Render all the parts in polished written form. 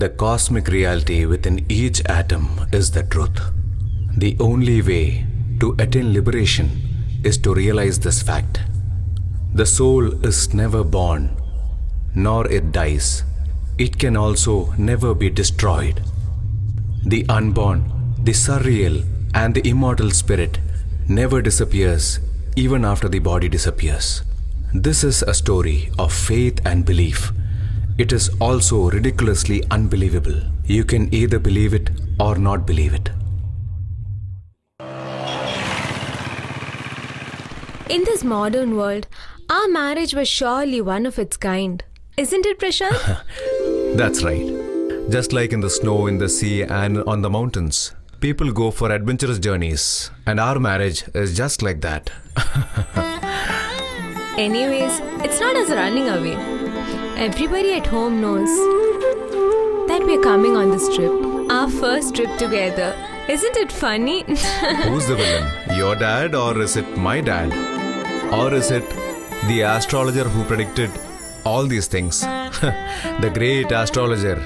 The cosmic reality within each atom is the truth. The only way to attain liberation is to realize this fact. The soul is never born, nor it dies. It can also never be destroyed. The unborn, the surreal, and the immortal spirit never disappears even after the body disappears. This is a story of faith and belief. It is also ridiculously unbelievable. You can either believe it or not believe it. In this modern world, our marriage was surely one of its kind. Isn't it, Prashant? That's right. Just like in the snow, in the sea, and on the mountains, people go for adventurous journeys, and our marriage is just like that. Anyways, it's not us running away. Everybody at home knows that we're coming on this trip. Our first trip together. Isn't it funny? Who's the villain? Your dad, or is it my dad? Or is it the astrologer who predicted all these things? The great astrologer,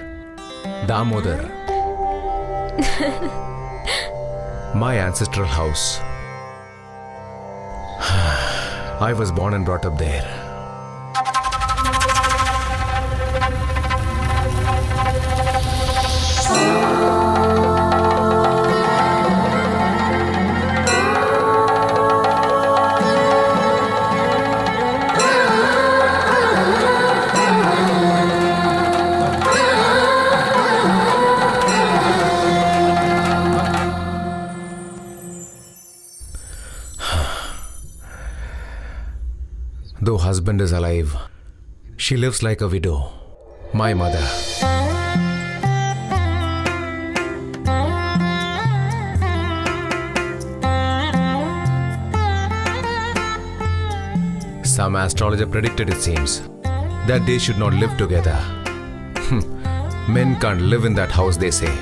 Damodar. My ancestral house. I was born and brought up there. Though husband is alive, she lives like a widow. My mother. Some astrologer predicted, it seems, that they should not live together. Men can't live in that house, they say.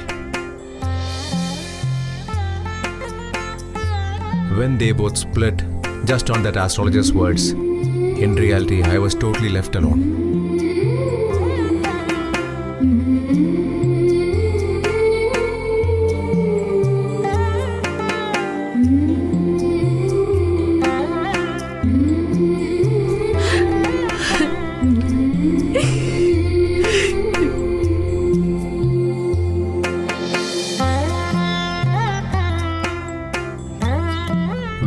When they both split, just on that astrologer's words, in reality, I was totally left alone.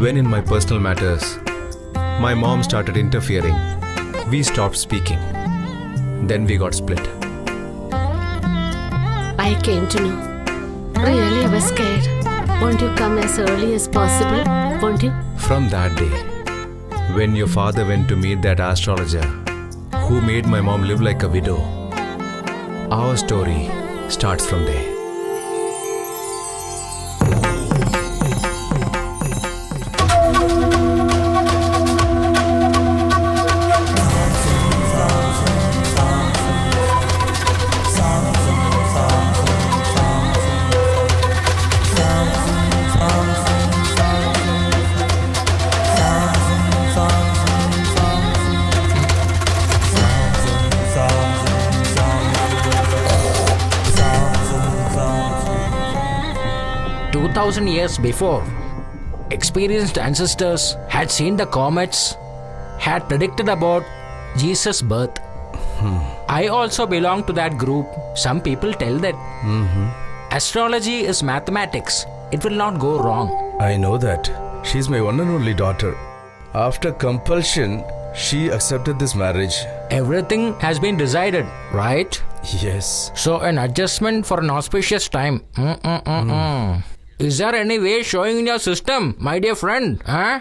When in my personal matters, my mom started interfering. We stopped speaking. Then we got split. I came to know. Really, I was scared. Won't you come as early as possible? Won't you? From that day, when your father went to meet that astrologer who made my mom live like a widow, our story starts from there. Years before, experienced ancestors had seen the comets, had predicted about Jesus' birth. I also belong to that group. Some people tell that astrology is mathematics. It will not go wrong. I know that. She's my one and only daughter. After compulsion, she accepted this marriage. Everything has been decided, right? Yes. So an adjustment for an auspicious time. Is there any way showing in your system, my dear friend? Huh?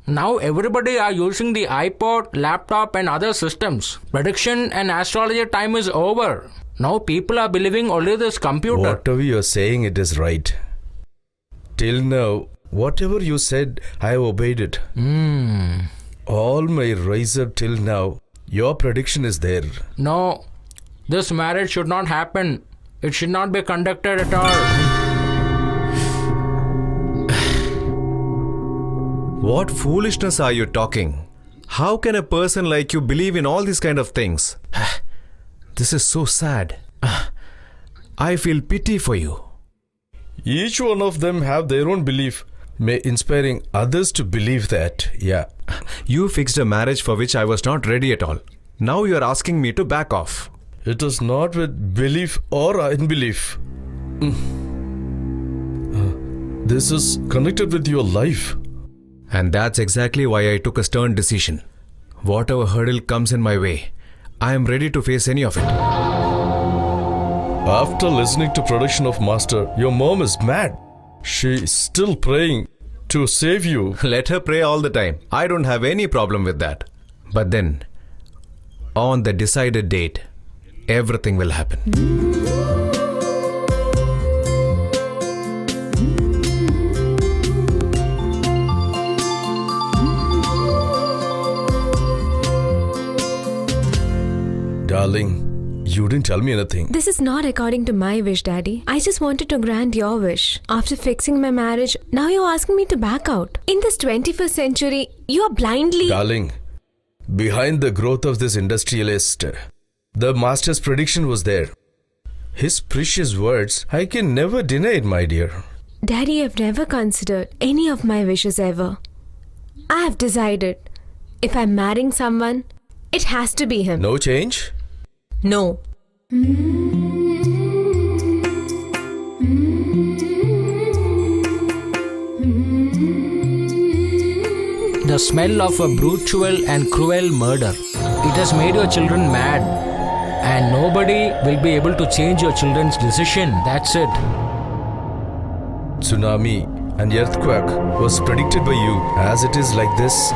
Now everybody are using the iPod, laptop and other systems. Prediction and astrology time is over. Now people are believing only this computer. Whatever you're saying, it is right. Till now, whatever you said, I have obeyed it. All my rise up till now, your prediction is there. No, this marriage should not happen. It should not be conducted at all. What foolishness are you talking? How can a person like you believe in all these kind of things? This is so sad. I feel pity for you. Each one of them have their own belief, may inspiring others to believe that. Yeah. You fixed a marriage for which I was not ready at all. Now you are asking me to back off. It is not with belief or unbelief. This is connected with your life. And that's exactly why I took a stern decision. Whatever hurdle comes in my way, I am ready to face any of it. After listening to production of Master, your mom is mad. She is still praying to save you. Let her pray all the time. I don't have any problem with that. But then, on the decided date, everything will happen. Darling, you didn't tell me anything. This is not according to my wish, Daddy. I just wanted to grant your wish. After fixing my marriage, now you're asking me to back out. In this 21st century, you are blindly... Darling, behind the growth of this industrialist, the Master's prediction was there. His precious words, I can never deny it, my dear. Daddy, I've never considered any of my wishes ever. I have decided, if I'm marrying someone, it has to be him. No change? No. The smell of a brutal and cruel murder. It has made your children mad. And nobody will be able to change your children's decision. That's it. Tsunami and earthquake was predicted by you. As it is like this.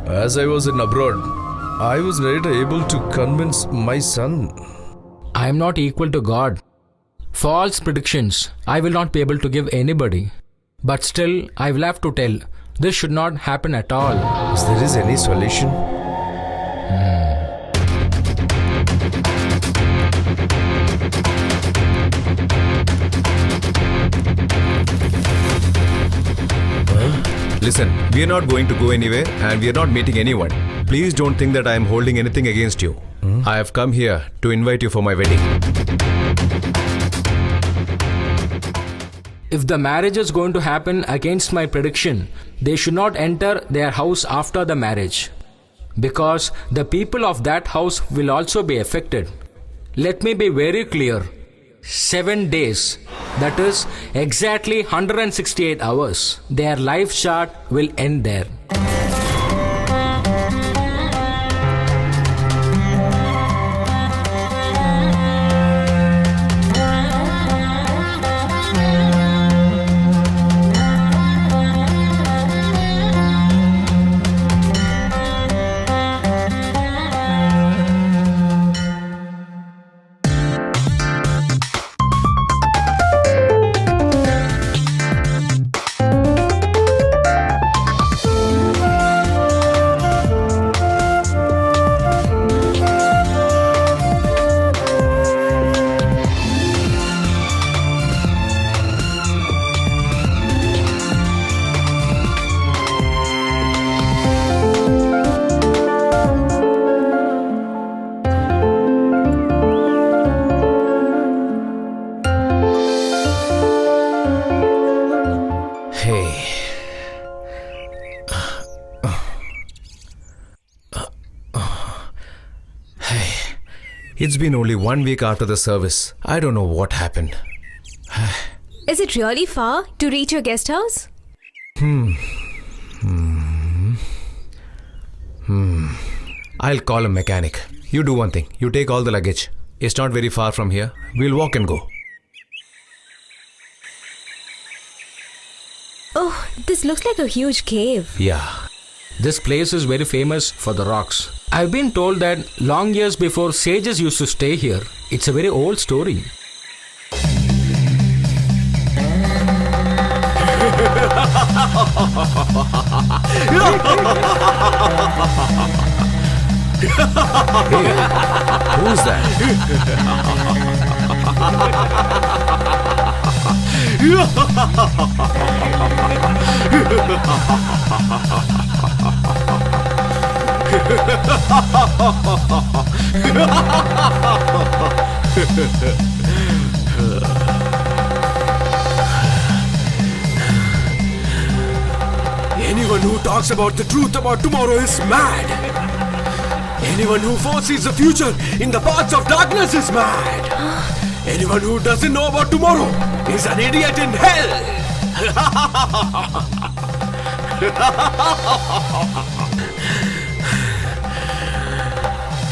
As I was in abroad, I was later able to convince my son. I am not equal to God. False predictions I will not be able to give anybody. But still, I will have to tell. This should not happen at all. Is there any solution? Listen, we are not going to go anywhere and we are not meeting anyone. Please don't think that I am holding anything against you. I have come here to invite you for my wedding. If the marriage is going to happen against my prediction, they should not enter their house after the marriage. Because the people of that house will also be affected. Let me be very clear. 7 days, that is exactly 168 hours, their life chart will end there. It's been only 1 week after the service. I don't know what happened. Is it really far to reach your guest house? I'll call a mechanic. You do one thing. You take all the luggage. It's not very far from here. We'll walk and go. Oh, this looks like a huge cave. Yeah. This place is very famous for the rocks. I've been told that long years before sages used to stay here. It's a very old story. Who's that? Anyone who talks about the truth about tomorrow is mad. Anyone who foresees the future in the paths of darkness is mad. Anyone who doesn't know about tomorrow is an idiot in hell.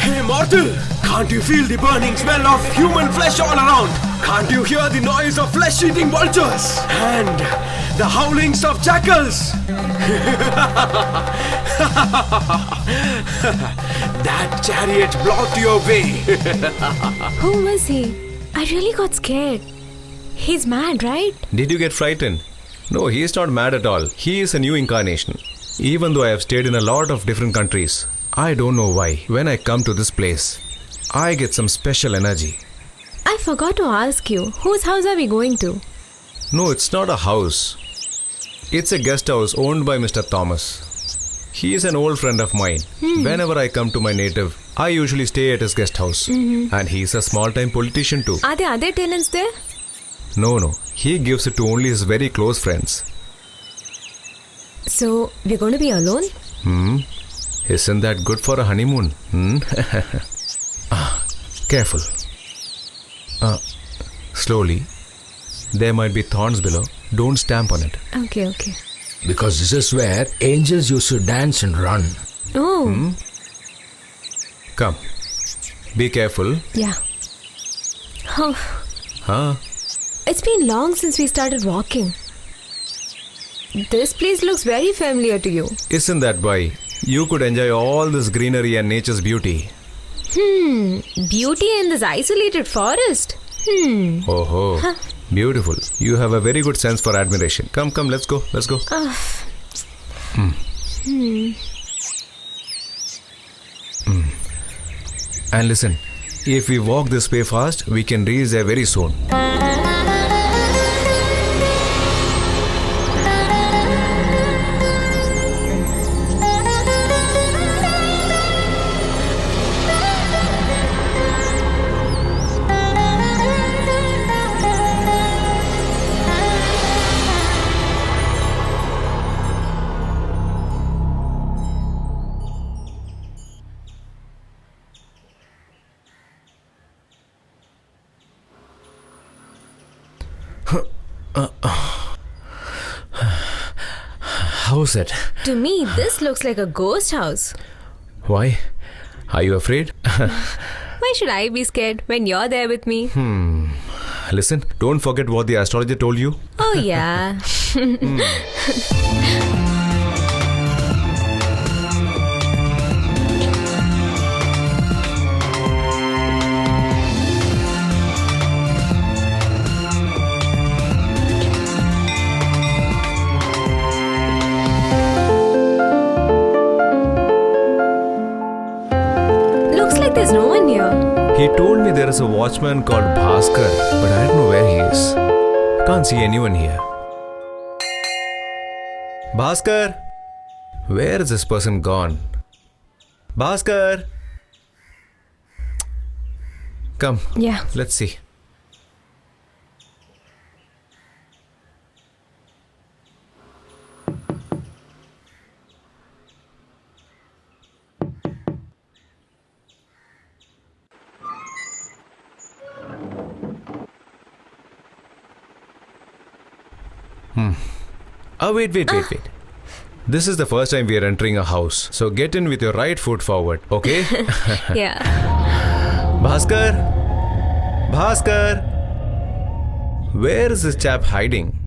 Hey mortal, can't you feel the burning smell of human flesh all around? Can't you hear the noise of flesh-eating vultures? And the howlings of jackals? That chariot blocked your way. Who was he? I really got scared. He's mad, right? Did you get frightened? No, he is not mad at all. He is a new incarnation. Even though I have stayed in a lot of different countries, I don't know why. When I come to this place, I get some special energy. I forgot to ask you, whose house are we going to? No, it's not a house. It's a guest house owned by Mr. Thomas. He is an old friend of mine. Whenever I come to my native, I usually stay at his guest house. And he's a small-time politician too. Are there other tenants there? No. He gives it to only his very close friends. So, we're going to be alone? Isn't that good for a honeymoon? Careful. Slowly. There might be thorns below. Don't stamp on it. Okay. Because this is where angels used to dance and run. Oh, Come. Be careful. yeah. Oh, Huh? it's been long since we started walking. This place looks very familiar to you. Isn't that why you could enjoy all this greenery and nature's beauty? Beauty in this isolated forest. Oh, beautiful. You have a very good sense for admiration. Come, let's go. And listen, if we walk this way fast, we can reach there very soon. How's it? To me, this looks like a ghost house. Why? Are you afraid? Why should I be scared when you're there with me? Listen, don't forget what the astrologer told you. Oh, yeah. Looks like there's no one here. He told me there is a watchman called Bhaskar, but I don't know where he is. Can't see anyone here. Bhaskar! Where is this person gone? Bhaskar! Come, Yeah. let's see. Wait. This is the first time we are entering a house. So get in with your right foot forward, okay? Yeah. Bhaskar! Where is this chap hiding?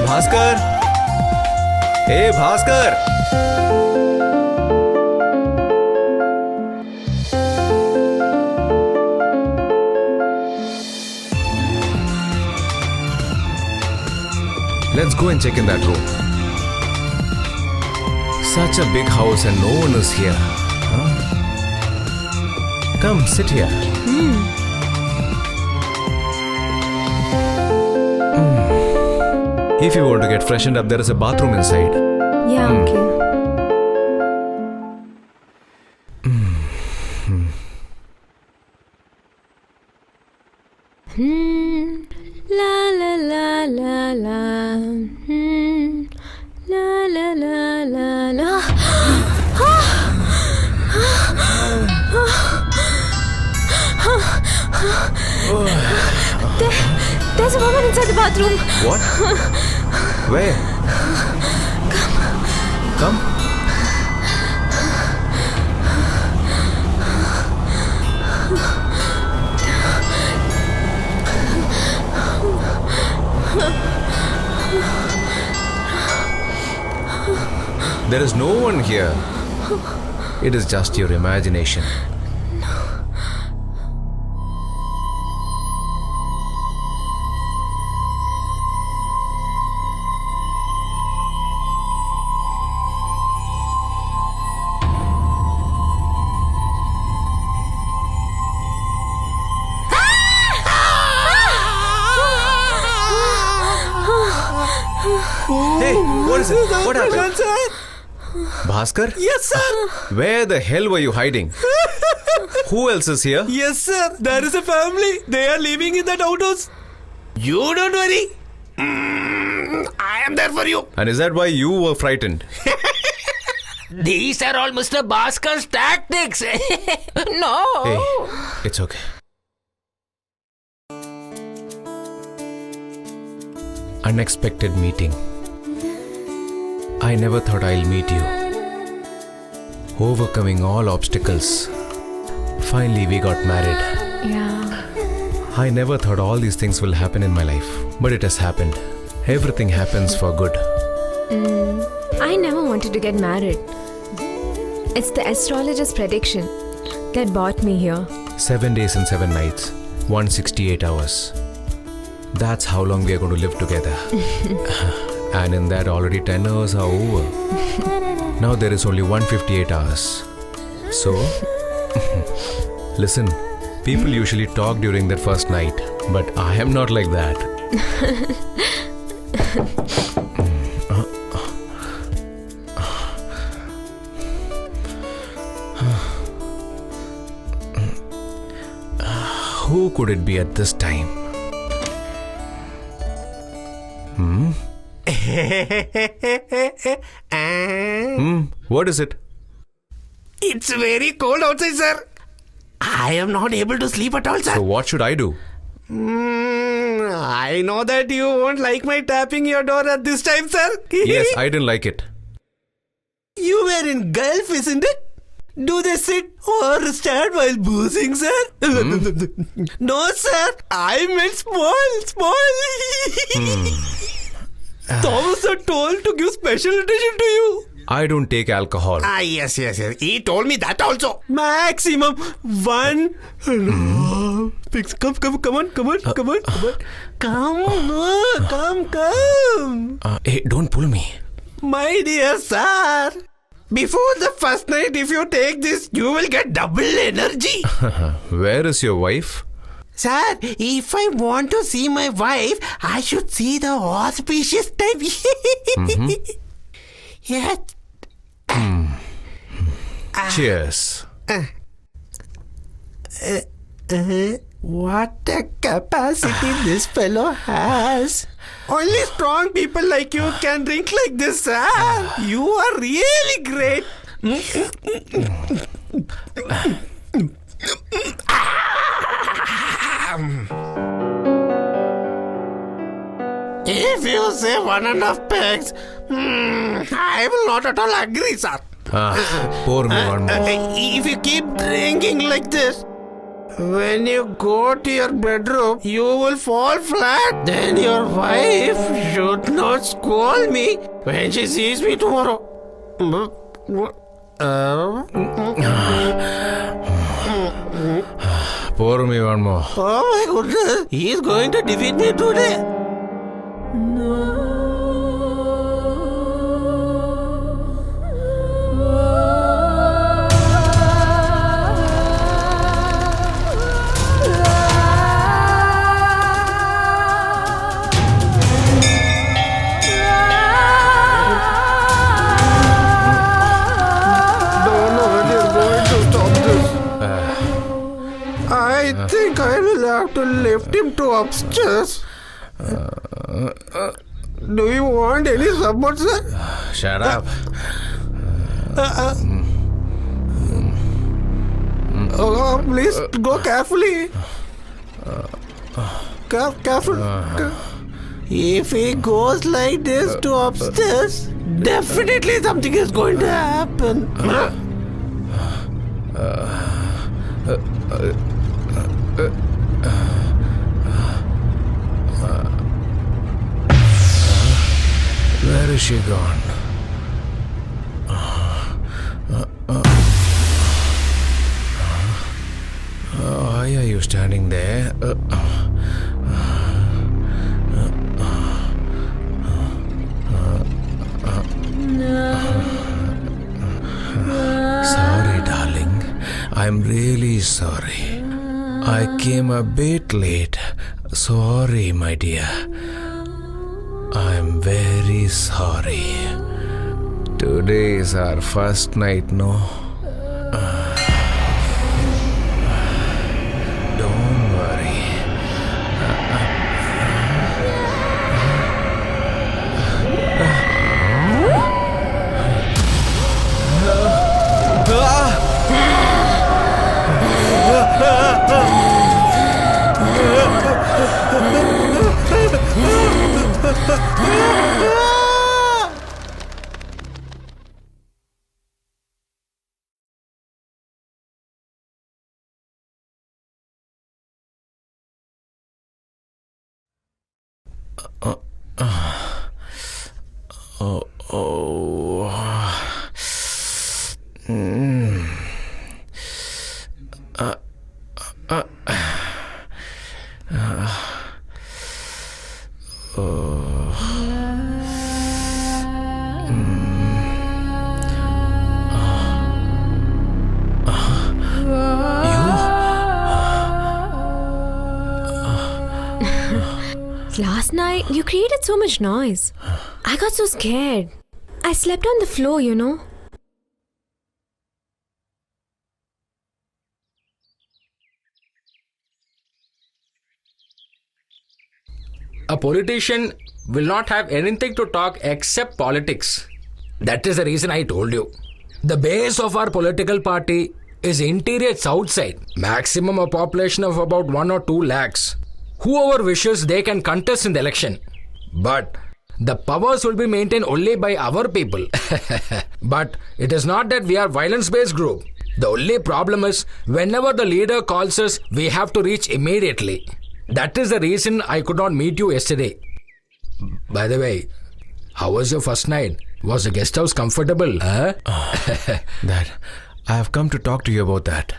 Bhaskar! Hey, Bhaskar! Let's go and check in that room. Such a big house and no one is here. Huh? Come, sit here. If you want to get freshened up, there is a bathroom inside. Yeah, okay. La la la la la. La la la la la. There's a woman inside the bathroom. What? Where? Come. There is no one here. It is just your imagination. Hey, what is it? What happened? Bhaskar? Yes, sir. Where the hell were you hiding? Who else is here? Yes, sir. There is a family. They are living in that outhouse. You don't worry. I am there for you. And is that why you were frightened? These are all Mr. Bhaskar's tactics. No. Hey, it's okay. Unexpected meeting. I never thought I'll meet you. Overcoming all obstacles. Finally, we got married. Yeah. I never thought all these things will happen in my life, but it has happened. Everything happens for good. I never wanted to get married. It's the astrologer's prediction that brought me here. 7 days and 7 nights, 168 hours. That's how long we are going to live together. And in that, already 10 hours are over. Now there is only 158 hours. So, listen, people usually talk during their first night, but I am not like that. Who could it be at this time? What is it? It's very cold outside, sir. I am not able to sleep at all, sir. So what should I do? I know that you won't like my tapping your door at this time, sir. Yes, I didn't like it. You were in Gulf, isn't it? Do they sit or stand while boozing, sir? No, sir. I meant small. Thomas sir told to give special attention to you. I don't take alcohol. Yes. He told me that also. Maximum 1. Come on. Come. Hey, don't pull me. My dear sir, before the first night, if you take this, you will get double energy. Where is your wife? Sir, if I want to see my wife, I should see the auspicious time. Yeah. Cheers. What a capacity this fellow has. Only strong people like you can drink like this, sir. You are really great. If you say 1.5 pegs, I will not at all agree, sir. Pour me one more. If you keep drinking like this, when you go to your bedroom, you will fall flat. Then your wife should not scold me when she sees me tomorrow. Pour me one more. Oh my goodness, he is going to defeat me today. to lift him to upstairs. Do you want any support, sir? Shut up. Please go carefully. Careful. If he goes like this to upstairs, definitely something is going to happen. Where is she gone? Why are you standing there? Sorry, darling. I'm really sorry. I came a bit late. Sorry, my dear. I'm very sorry. Today is our first night, no? Don't worry. Last night, you created so much noise. I got so scared. I slept on the floor, you know. A politician will not have anything to talk except politics. That is the reason I told you. The base of our political party is interior south side. Maximum a population of about 1 or 2 lakhs. Whoever wishes, they can contest in the election. But the powers will be maintained only by our people. But it is not that we are violence-based group. The only problem is whenever the leader calls us, we have to reach immediately. That is the reason I could not meet you yesterday. By the way, how was your first night? Was the guest house comfortable? Huh? Dad, I have come to talk to you about that.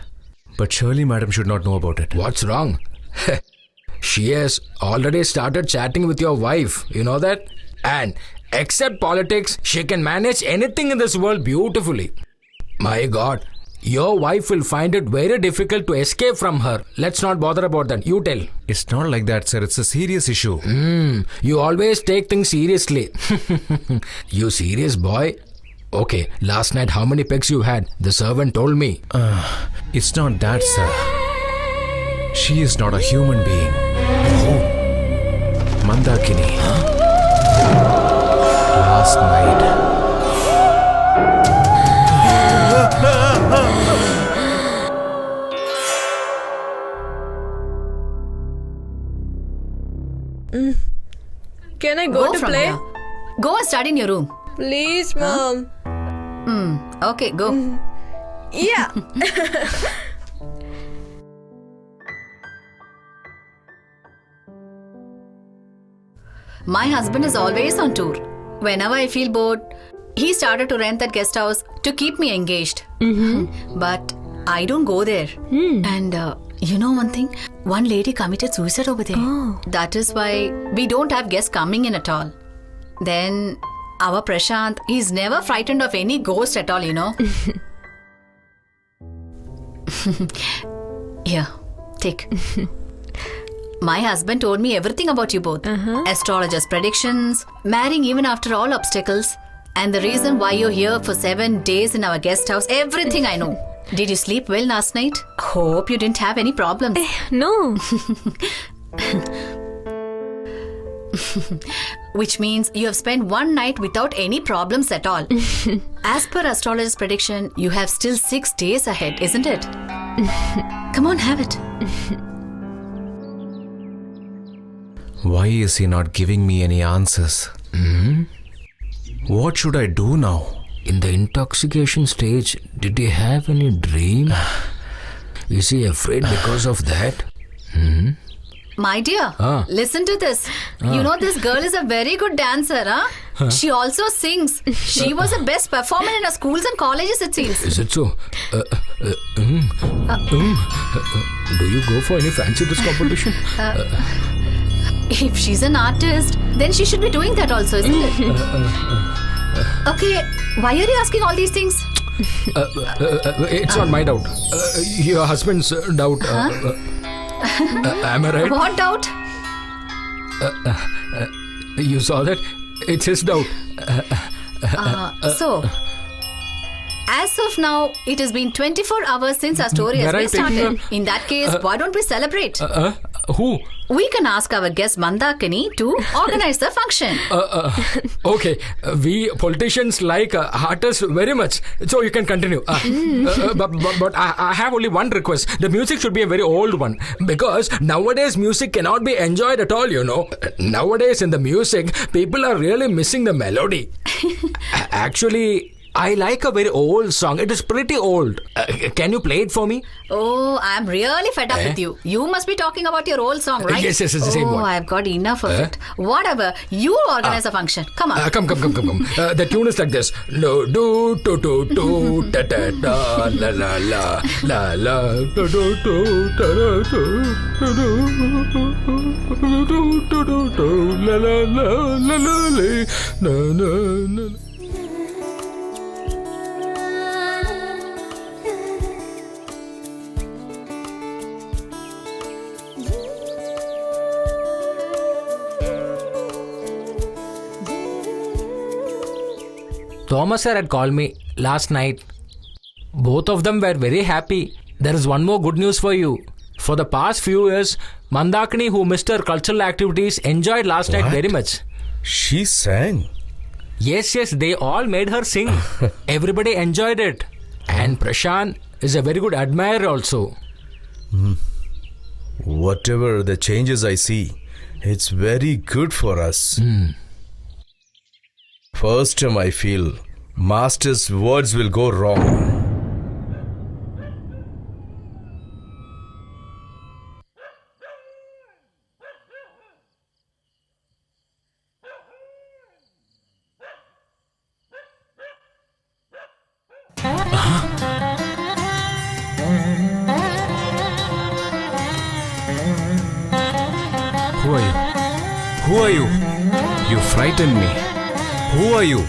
But surely madam should not know about it. What's wrong? She has already started chatting with your wife. You know that? And except politics, she can manage anything in this world beautifully. My God, your wife will find it very difficult to escape from her. Let's not bother about that. You tell. It's not like that, sir. It's a serious issue. You always take things seriously. You serious, boy? Okay, last night how many pecks you had? The servant told me. It's not that, sir. She is not a human being. Mandakini. Last night. Can I go to from play? here. Go and study in your room. Please, Mom. Okay, go. Yeah. My husband is always on tour. Whenever I feel bored, he started to rent that guest house to keep me engaged. But I don't go there. And you know one thing? One lady committed suicide over there. That is why we don't have guests coming in at all. Then our Prashant, he's never frightened of any ghost at all, you know. Here, take. My husband told me everything about you both. Astrologers' predictions, marrying even after all obstacles, and the reason why you're here for 7 days in our guest house. Everything I know. Did you sleep well last night? Hope you didn't have any problems. No. Which means you have spent one night without any problems at all. As per astrologer's prediction, you have still 6 days ahead, isn't it? Come on, have it. Why is he not giving me any answers? What should I do now? In the intoxication stage, did he have any dream? Is he afraid because of that? My dear, listen to this. You know this girl is a very good dancer, huh? She also sings. She was the best performer in her schools and colleges, it seems. Is it so? Do you go for any fancy dress competition? If she's an artist, then she should be doing that also, isn't it? Okay, why are you asking all these things? It's not my doubt. Your husband's doubt. Am I right? What doubt? You saw that? It's his doubt. So, as of now, it has been 24 hours since our story has been started. In that case, why don't we celebrate? Who? We can ask our guest Mandakini to organize the function. Okay, we politicians like artists very much, so you can continue. But I have only one request. The music should be a very old one, because nowadays music cannot be enjoyed at all, you know. Nowadays in the music, people are really missing the melody. Actually, I like a very old song. It is pretty old. Can you play it for me? Oh, I'm really fed up with you. You must be talking about your old song, right? Yes, it's the same one. Oh, I've got enough of it. Whatever. You organize a function. Come on. Come. The tune is like this. No, do, to, da, da, da, la, la, la, la, la, do, do, do, da, da, do, la, la, la, la, la, la, na, na, na. Thomas sir had called me last night. Both of them were very happy. There is one more good news for you. For the past few years, Mandakini, who missed her cultural activities, enjoyed last night very much. She sang? Yes, they all made her sing. Everybody enjoyed it. And Prashant is a very good admirer also. Whatever the changes I see, it's very good for us. First time I feel Master's words will go wrong. Who are you? You frightened me. Who are you?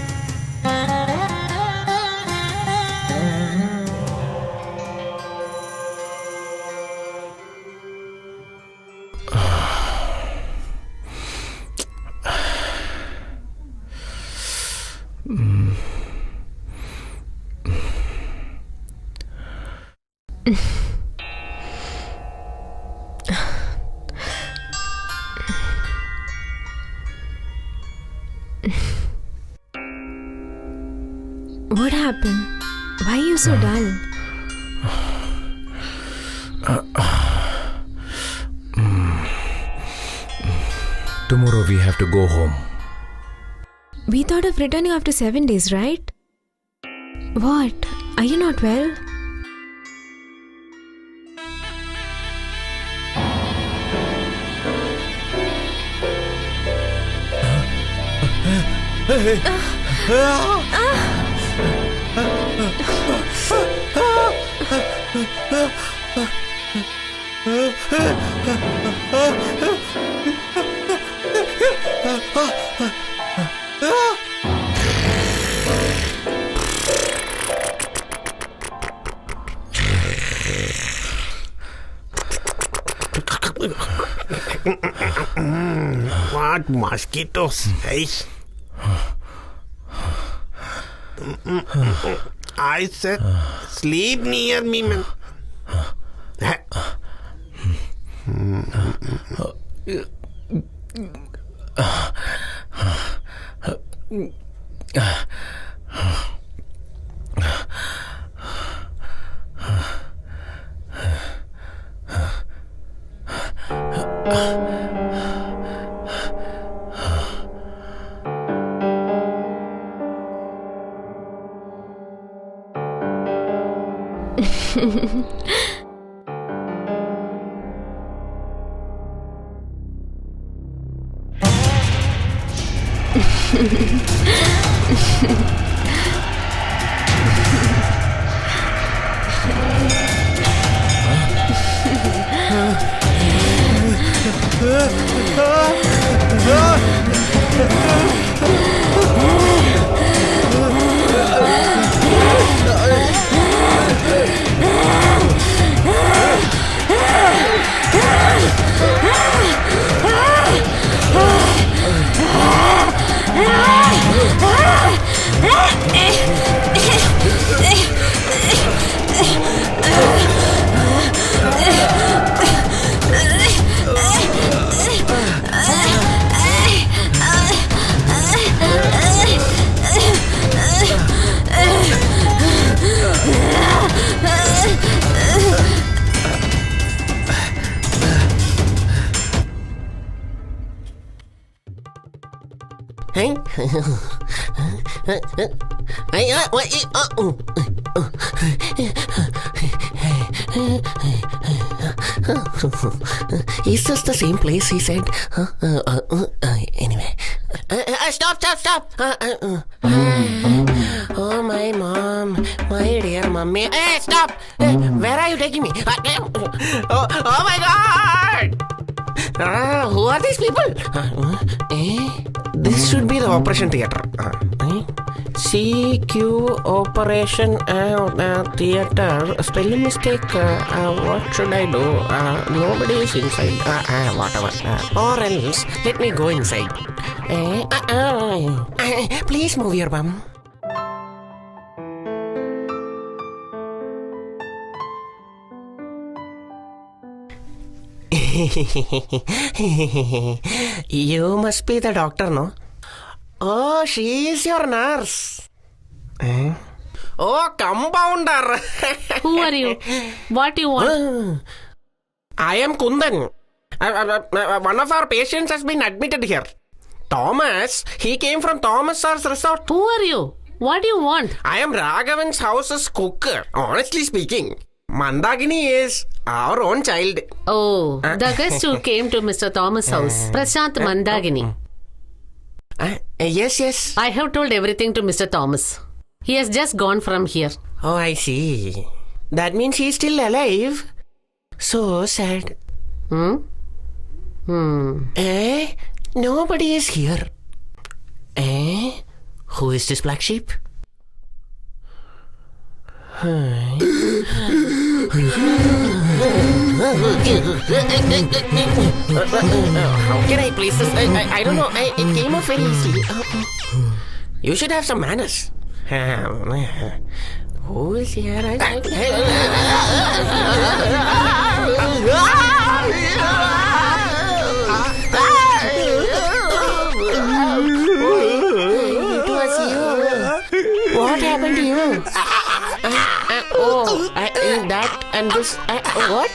What happened? Why are you so dull? Tomorrow we have to go home. We thought of returning after 7 days, right? What? Are you not well? What mosquitoes, hey? I said, sleep near me, man. Is this the same place he said? Anyway. Stop. Oh, my mom. My dear mommy. Hey, stop. Where are you taking me? Oh my God. Who are these people? This should be the operation theatre. CQ operation theatre. Spelling mistake. What should I do? Nobody is inside. Whatever. Or else, let me go inside. Please move your bum. You must be the doctor, no? Oh, she is your nurse. Oh, compounder. Who are you? What do you want? I am Kundan. One of our patients has been admitted here. Thomas. He came from Thomas Sir's resort. Who are you? What do you want? I am Raghavan's house's cook. Honestly speaking, Mandagini is our own child. Oh, the guest who came to Mr. Thomas' house. Prashant Mandagini. Yes. I have told everything to Mr. Thomas. He has just gone from here. Oh, I see. That means he is still alive. So sad. Nobody is here. Who is this black sheep? How can I place this? I don't know. It came off very easily. You should have some manners. Who is here? It was you. What happened to you? That and this. What?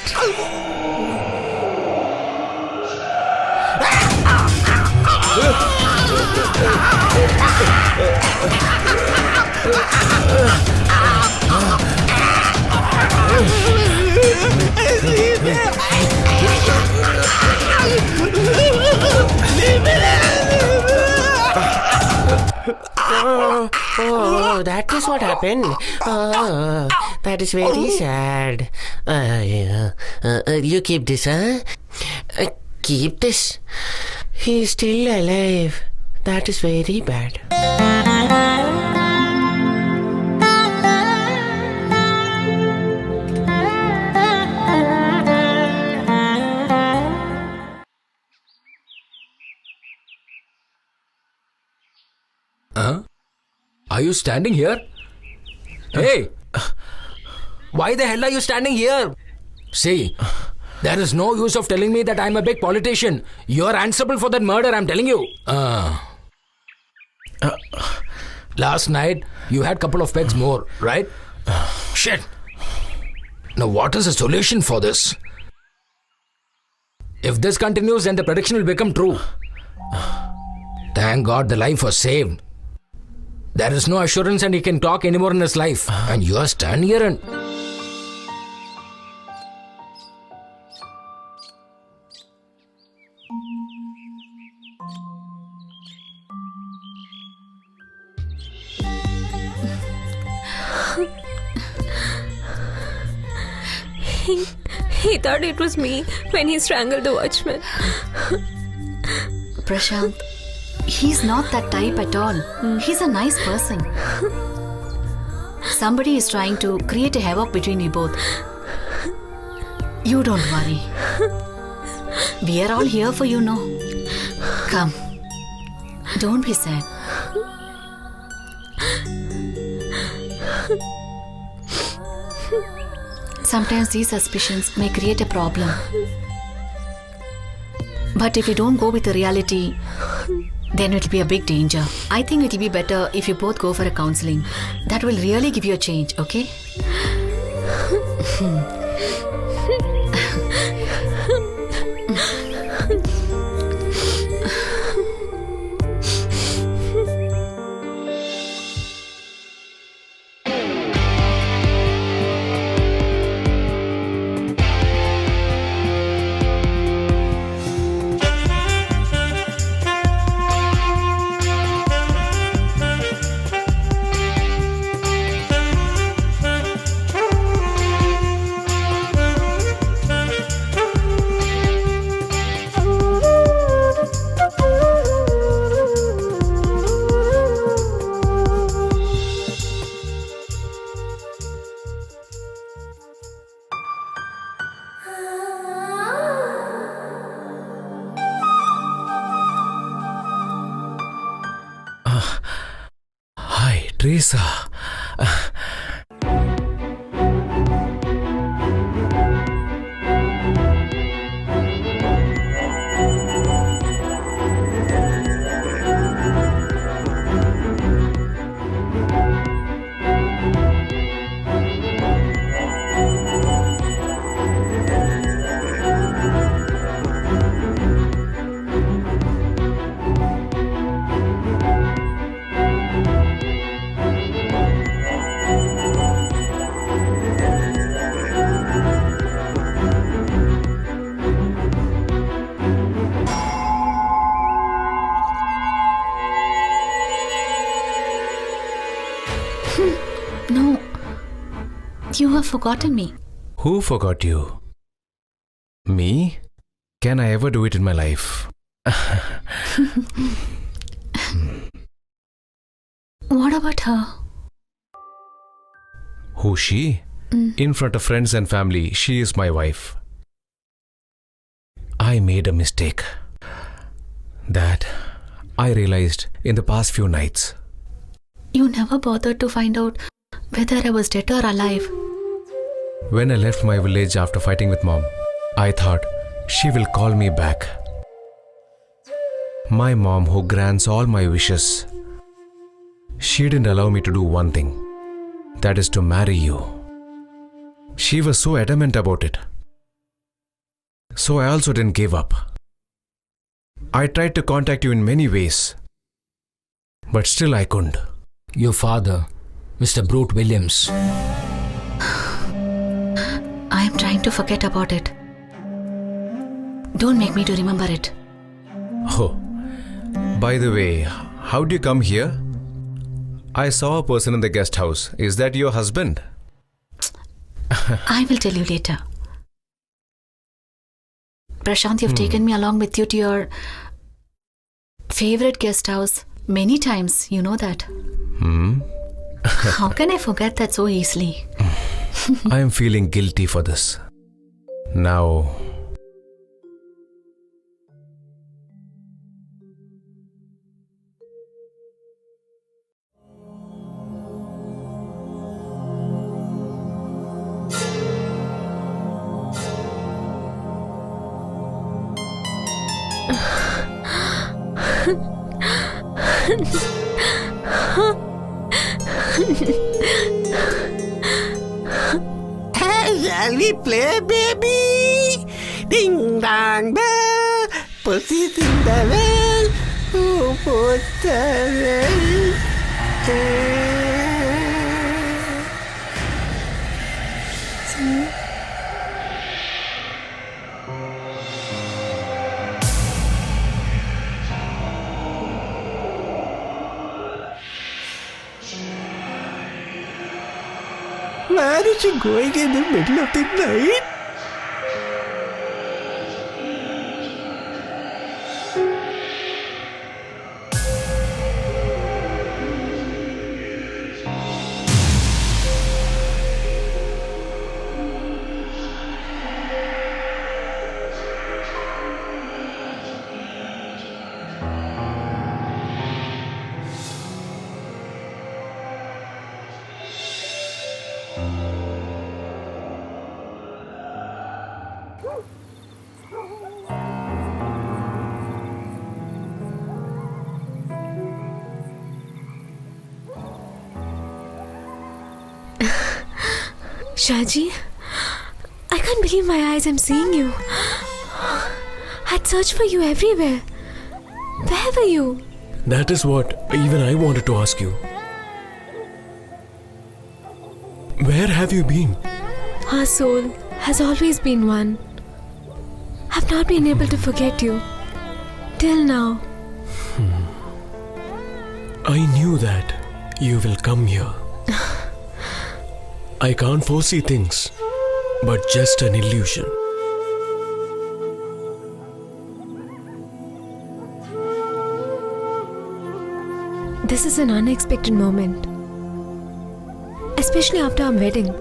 Oh, that is what happened. That is very sad. You keep this, huh? Keep this. He is still alive. That is very bad. Are you standing here? Hey, why the hell are you standing here? See, there is no use of telling me that I'm a big politician. You're answerable for that murder, I'm telling you. Last night, you had a couple of pegs more, right? Shit. Now, what is the solution for this? If this continues, then the prediction will become true. Thank God the life was saved. There is no assurance and he can talk anymore in his life. And you are standing here and... He thought it was me when he strangled the watchman. Prashant, he's not that type at all. He's a nice person. Somebody is trying to create a havoc between you both. You don't worry. We are all here for you, no? Come. Don't be sad. Sometimes these suspicions may create a problem. But if you don't go with the reality, then it will be a big danger. I think it will be better if you both go for a counseling. That will really give you a change, okay? Hi, Teresa. No. You have forgotten me. Who forgot you? Me? Can I ever do it in my life? What about her? Who she? In front of friends and family, she is my wife. I made a mistake. That I realized in the past few nights. You never bothered to find out whether I was dead or alive. When I left my village after fighting with mom, I thought she will call me back. My mom, who grants all my wishes, she didn't allow me to do one thing. That is to marry you. She was so adamant about it. So I also didn't give up. I tried to contact you in many ways, but still I couldn't. Your father, Mr. Brute Williams. I am trying to forget about it. Don't make me to remember it. Oh, by the way, how do you come here? I saw a person in the guest house. Is that your husband? I will tell you later. Prashant, you've taken me along with you to your favorite guest house many times. You know that. How can I forget that so easily? I am feeling guilty for this. Now, Shall we play, baby? Ding dong bell, pussy in the well. Who put the well? Where is she going in the middle of the night? Shaji, I can't believe my eyes. I'm seeing you. I'd searched for you everywhere. Where were you? That is what even I wanted to ask you. Where have you been? Our soul has always been one. I've not been able to forget you. Till now. I knew that you will come here. I can't foresee things, but just an illusion. This is an unexpected moment. Especially after our wedding.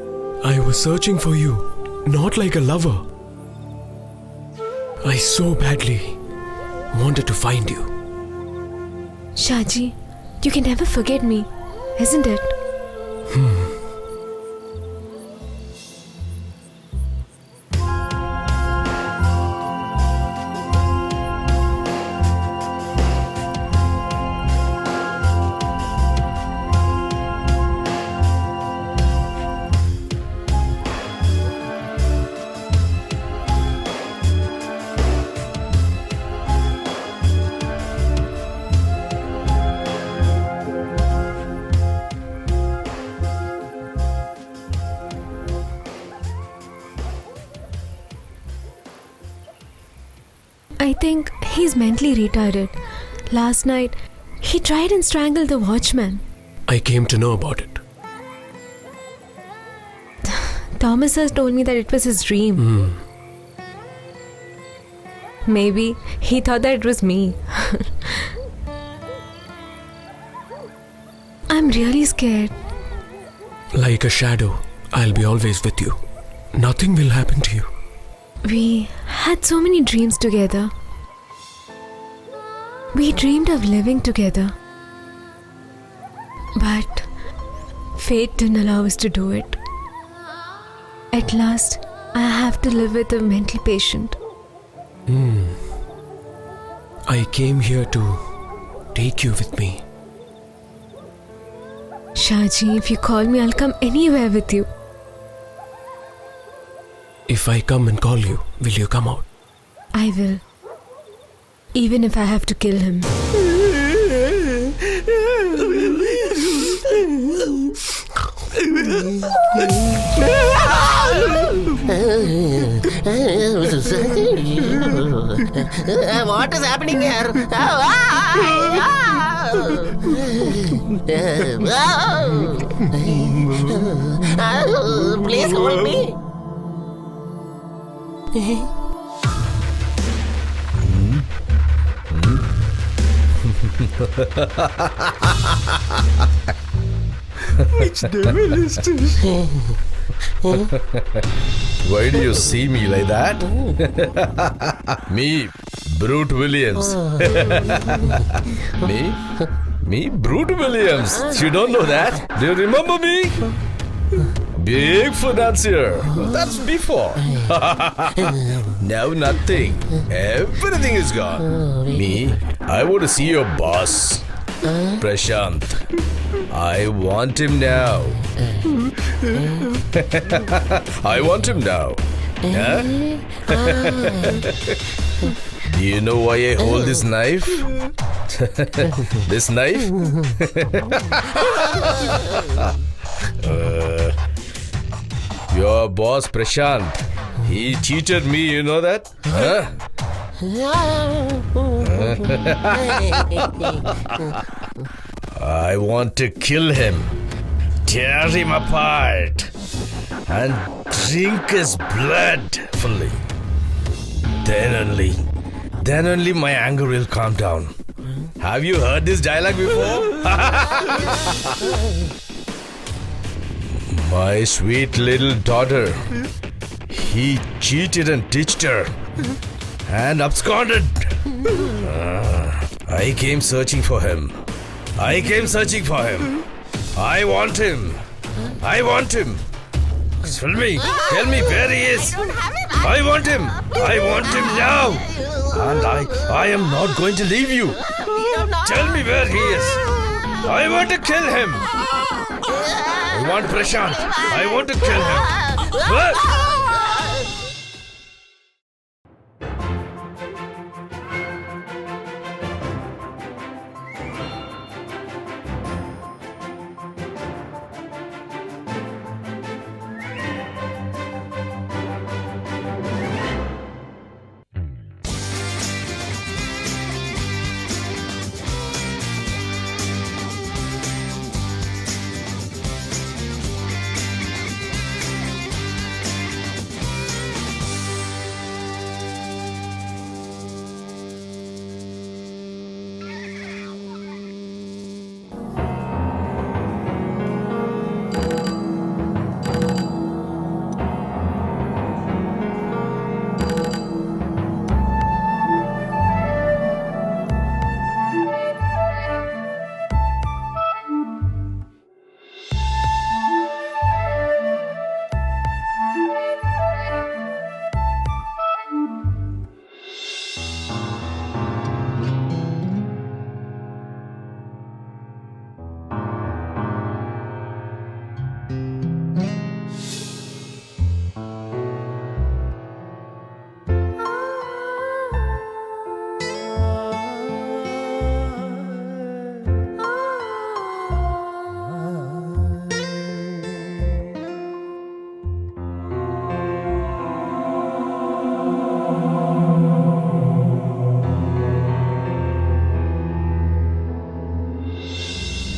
I was searching for you, not like a lover. I so badly wanted to find you. Shaji, you can never forget me, isn't it? I think he's mentally retarded. Last night, he tried and strangled the watchman. I came to know about it. Thomas has told me that it was his dream. Maybe he thought that it was me. I'm really scared. Like a shadow, I'll be always with you. Nothing will happen to you. We had so many dreams together. We dreamed of living together. But fate didn't allow us to do it. At last, I have to live with a mental patient. I came here to take you with me. Shaji, if you call me, I'll come anywhere with you. If I come and call you, will you come out? I will. Even if I have to kill him. What is happening here? Please hold me. Which devil is this? Why do you see me like that? Me, Brute Williams. Me, Brute Williams. You don't know that? Do you remember me? Big financier. That's before. Now nothing. Everything is gone. Me, I want to see your boss. Prashant. I want him now. I want him now. Huh? Do you know why I hold this knife? This knife? Your boss Prashant, he cheated me, you know that? Huh? I want to kill him, tear him apart, and drink his blood fully. Then only my anger will calm down. Have you heard this dialogue before? My sweet little daughter, he cheated and ditched her and absconded. I came searching for him. I want him. Tell me where he is. I want him now. And I am not going to leave you. Tell me where he is. I want to kill him. I want Prashant. I want to kill him. What?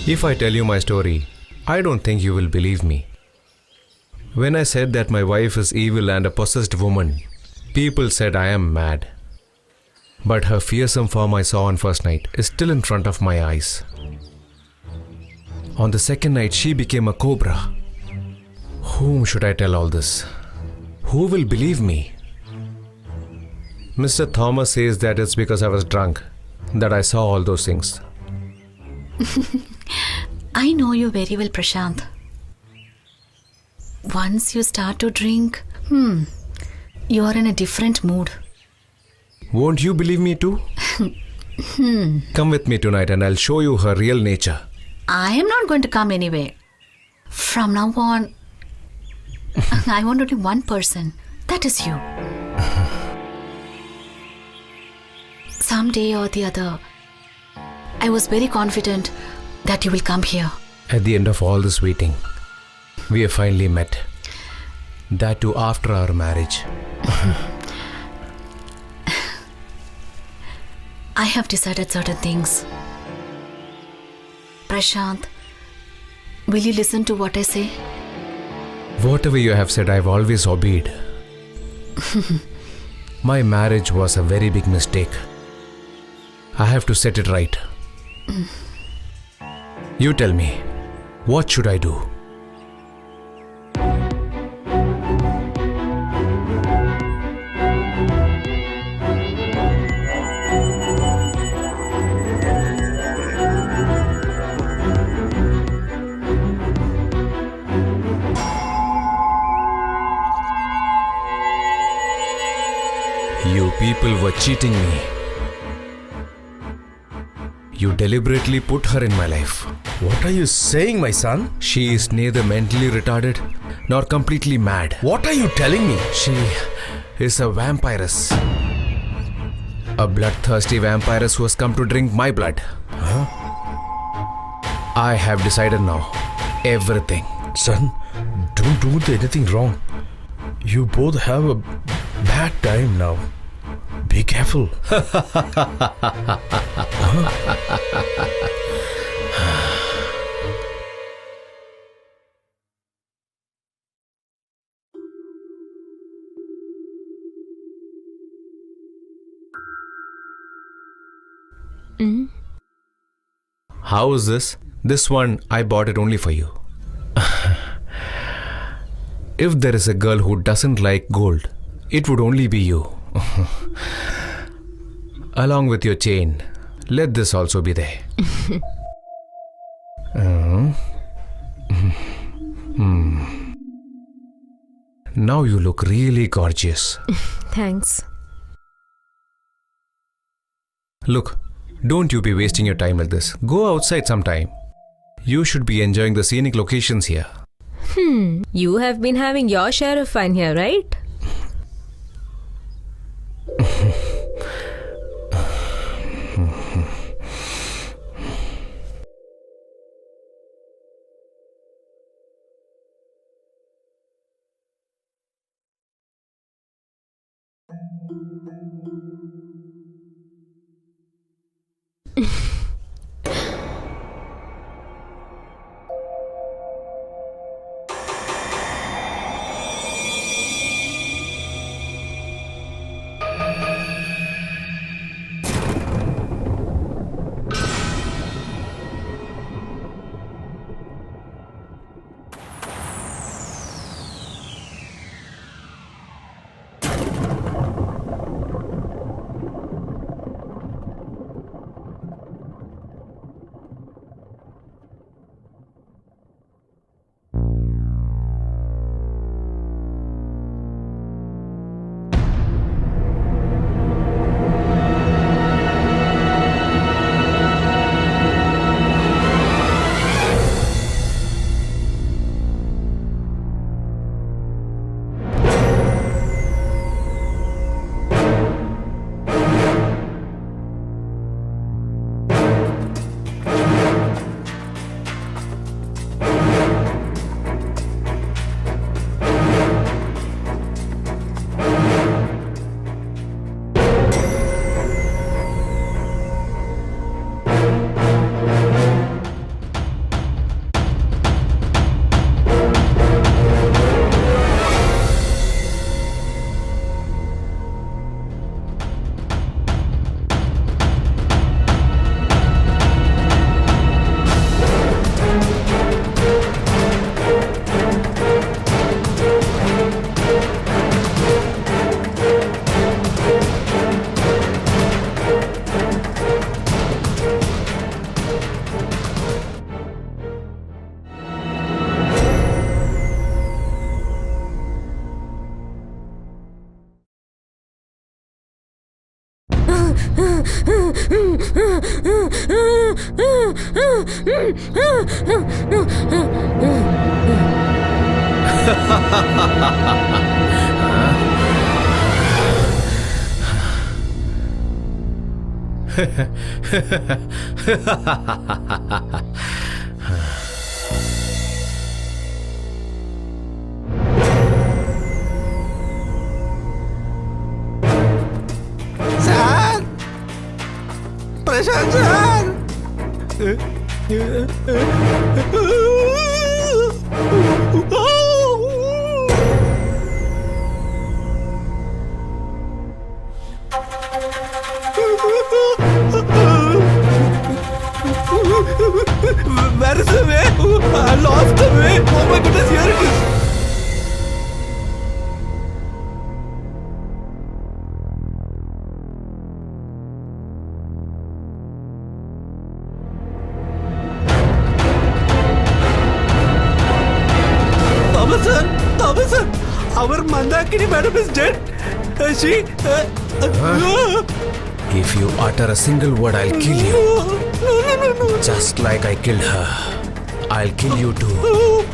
If I tell you my story, I don't think you will believe me. When I said that my wife is evil and a possessed woman, people said I am mad. But her fearsome form I saw on first night is still in front of my eyes. On the second night, she became a cobra. Whom should I tell all this? Who will believe me? Mr. Thomas says that it's because I was drunk that I saw all those things. I know you very well, Prashant. Once you start to drink, you are in a different mood. Won't you believe me too? Come with me tonight and I'll show you her real nature. I am not going to come anyway. From now on, I want only one person. That is you. Someday or the other, I was very confident that you will come here. At the end of all this waiting, we have finally met. That too after our marriage. I have decided certain things. Prashant, will you listen to what I say? Whatever you have said, I've always obeyed. My marriage was a very big mistake. I have to set it right. You tell me, what should I do? people were cheating me. You deliberately put her in my life. What are you saying, my son? She is neither mentally retarded nor completely mad. What are you telling me? She is a vampiress. A bloodthirsty vampiress who has come to drink my blood. Huh? I have decided now. Everything. Son, don't do anything wrong. You both have a bad time now. Be careful. How is this? This one, I bought it only for you. If there is a girl who doesn't like gold, it would only be you. Along with your chain, let this also be there. Now you look really gorgeous. Thanks. Look, don't you be wasting your time like this. Go outside sometime. You should be enjoying the scenic locations here. You have been having your share of fun here, right? Sir! Prashant sir! Where is the way? I lost the way. Oh my goodness, here it is. Thomas sir, our Mandakini madam is dead. She If you utter a single word, I'll kill you. Just like I killed her. I'll kill you too.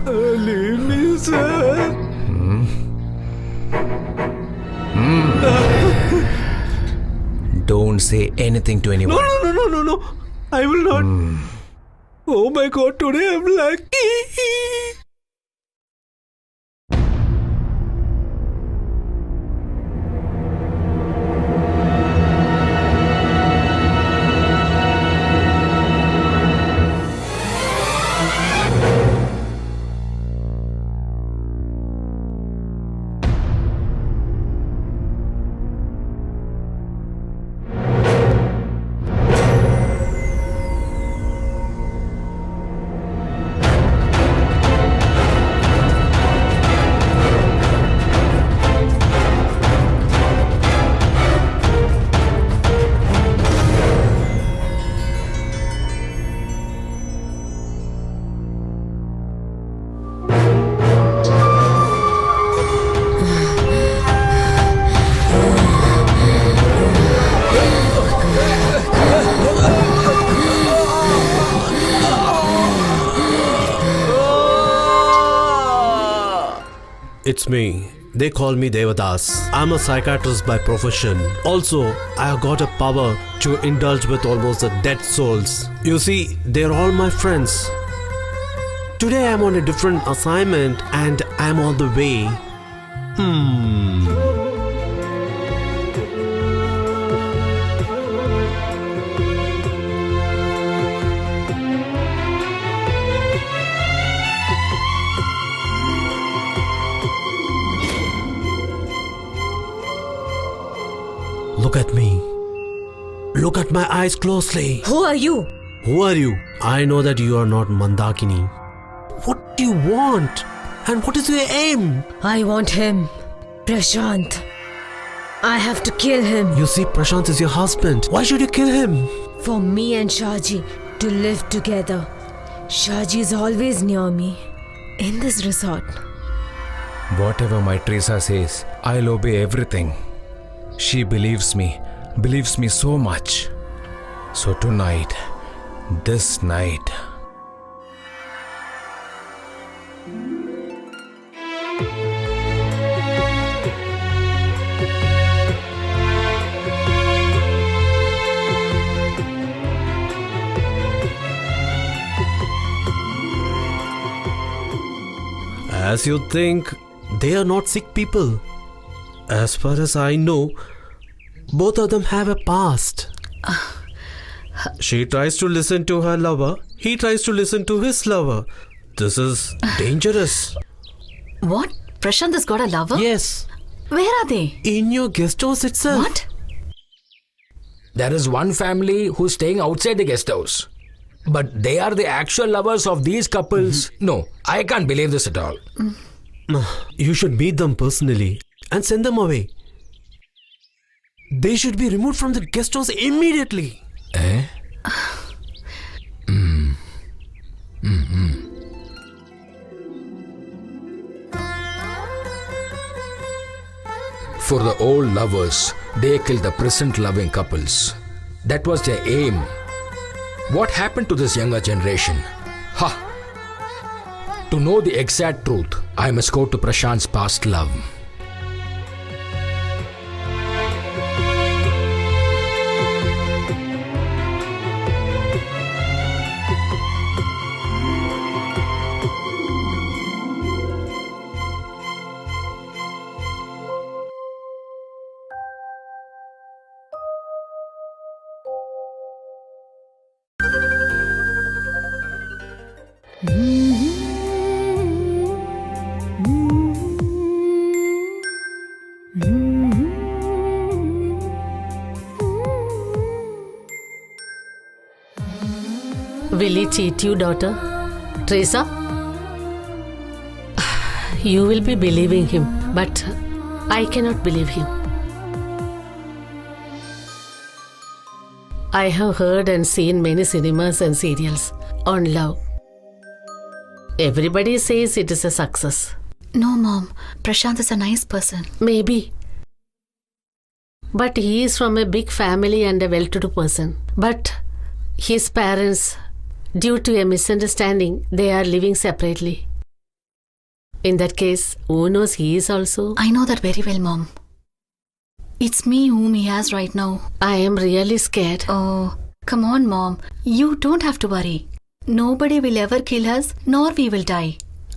Leave me, sir. Don't say anything to anyone. No. I will not. Oh my God, today I'm lucky. It's me. They call me Devadas. I'm a psychiatrist by profession. Also, I have got a power to indulge with almost the dead souls. You see, they're all my friends. Today I'm on a different assignment and I'm on the way. Look at me. Look at my eyes closely. Who are you? Who are you? I know that you are not Mandakini. What do you want? And what is your aim? I want him. Prashant. I have to kill him. You see, Prashant is your husband. Why should you kill him? For me and Shaji to live together. Shaji is always near me. In this resort. Whatever my Teresa says, I'll obey everything. She believes me so much. So tonight, this night, as you think, they are not sick people. As far as I know, both of them have a past. She tries to listen to her lover. He tries to listen to his lover. This is dangerous. What? Prashant has got a lover? Yes. Where are they? In your guest house itself. What? There is one family who's staying outside the guest house. But they are the actual lovers of these couples. No, I can't believe this at all. You should meet them personally and send them away. They should be removed from the guest house immediately. Eh? For the old lovers, they killed the present loving couples. That was their aim. What happened to this younger generation? Ha! To know the exact truth, I must go to Prashant's past love. Will he cheat you, daughter? Teresa? You will be believing him, but I cannot believe him. I have heard and seen many cinemas and serials on love. Everybody says it is a success. No, Mom. Prashant is a nice person. Maybe. But he is from a big family and a well-to-do person. But his parents, due to a misunderstanding, they are living separately. In that case, who knows he is also? I know that very well, Mom. It's me whom he has right now. I am really scared. Oh, come on, Mom. You don't have to worry. Nobody will ever kill us, nor we will die.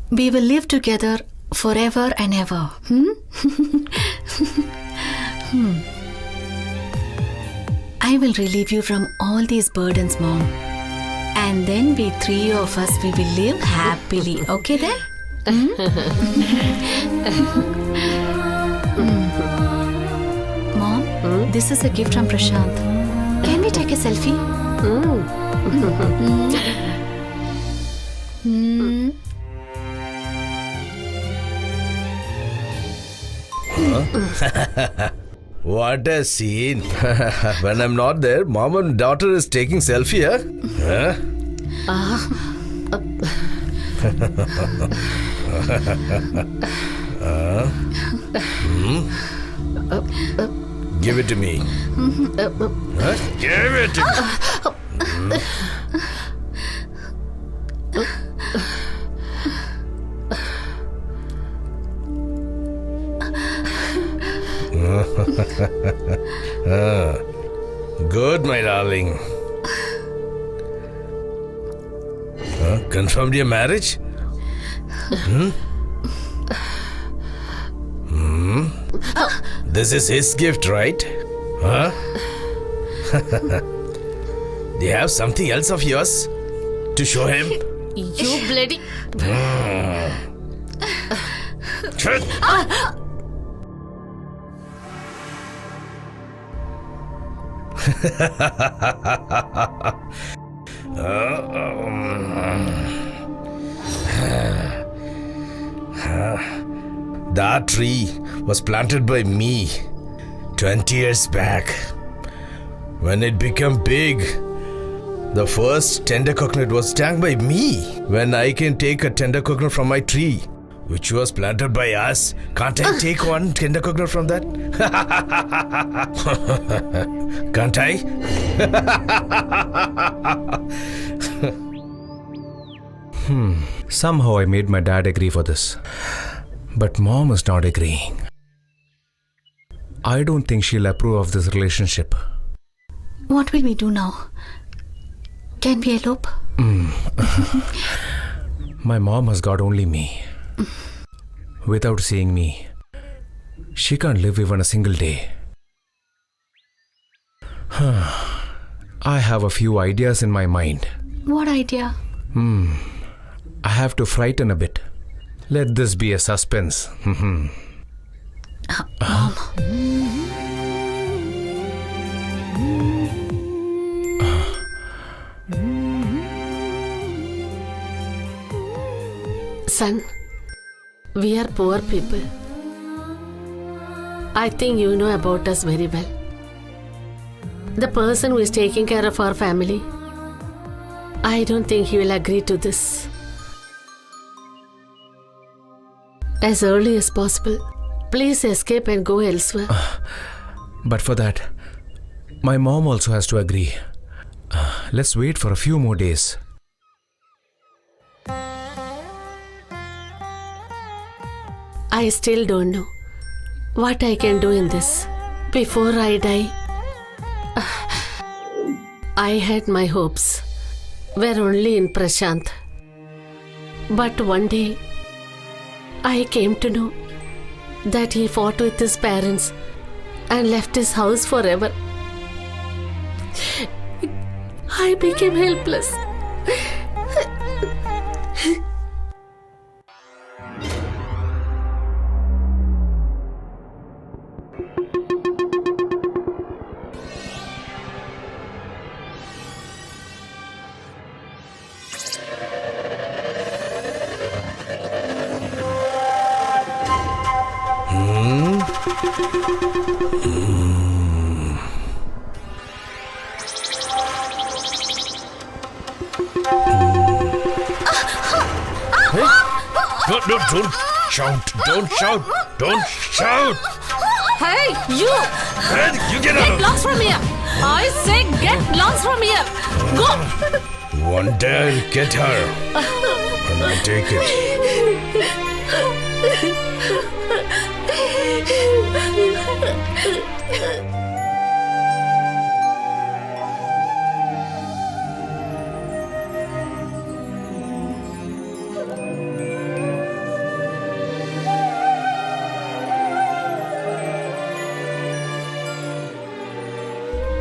We will live together forever and ever. I will relieve you from all these burdens, Mom. And then we three of us, we will live happily. Okay then? Mom, this is a gift from Prashant. Can we take a selfie? What a scene. When I'm not there, mom and daughter is taking selfie, huh? Give it to me. Give it to me. Good, my darling. Confirmed your marriage? This is his gift, right? Huh? Do you have something else of yours to show him? You bloody... That tree was planted by me 20 years back. When it became big, the first tender coconut was tagged by me. When I can take a tender coconut from my tree, which was planted by us, can't I take one tender coconut from that? Can't I? Somehow I made my dad agree for this. But mom is not agreeing. I don't think she'll approve of this relationship. What will we do now? Can we elope? My mom has got only me. Without seeing me, she can't live even a single day. I have a few ideas in my mind. What idea? I have to frighten a bit. Let this be a suspense. Mom. Son, we are poor people. I think you know about us very well. The person who is taking care of our family, I don't think he will agree to this. As early as possible, please escape and go elsewhere. But for that, my mom also has to agree. Let's wait for a few more days. I still don't know what I can do in this. Before I die, I had my hopes were only in Prashant. But one day, I came to know that he fought with his parents and left his house forever. I became helpless. No, don't shout. Don't shout. Don't shout. Hey, you! Man, you get Get out. lost from here! I say get lost from here! Go! One day I'll get her. And I'll take it.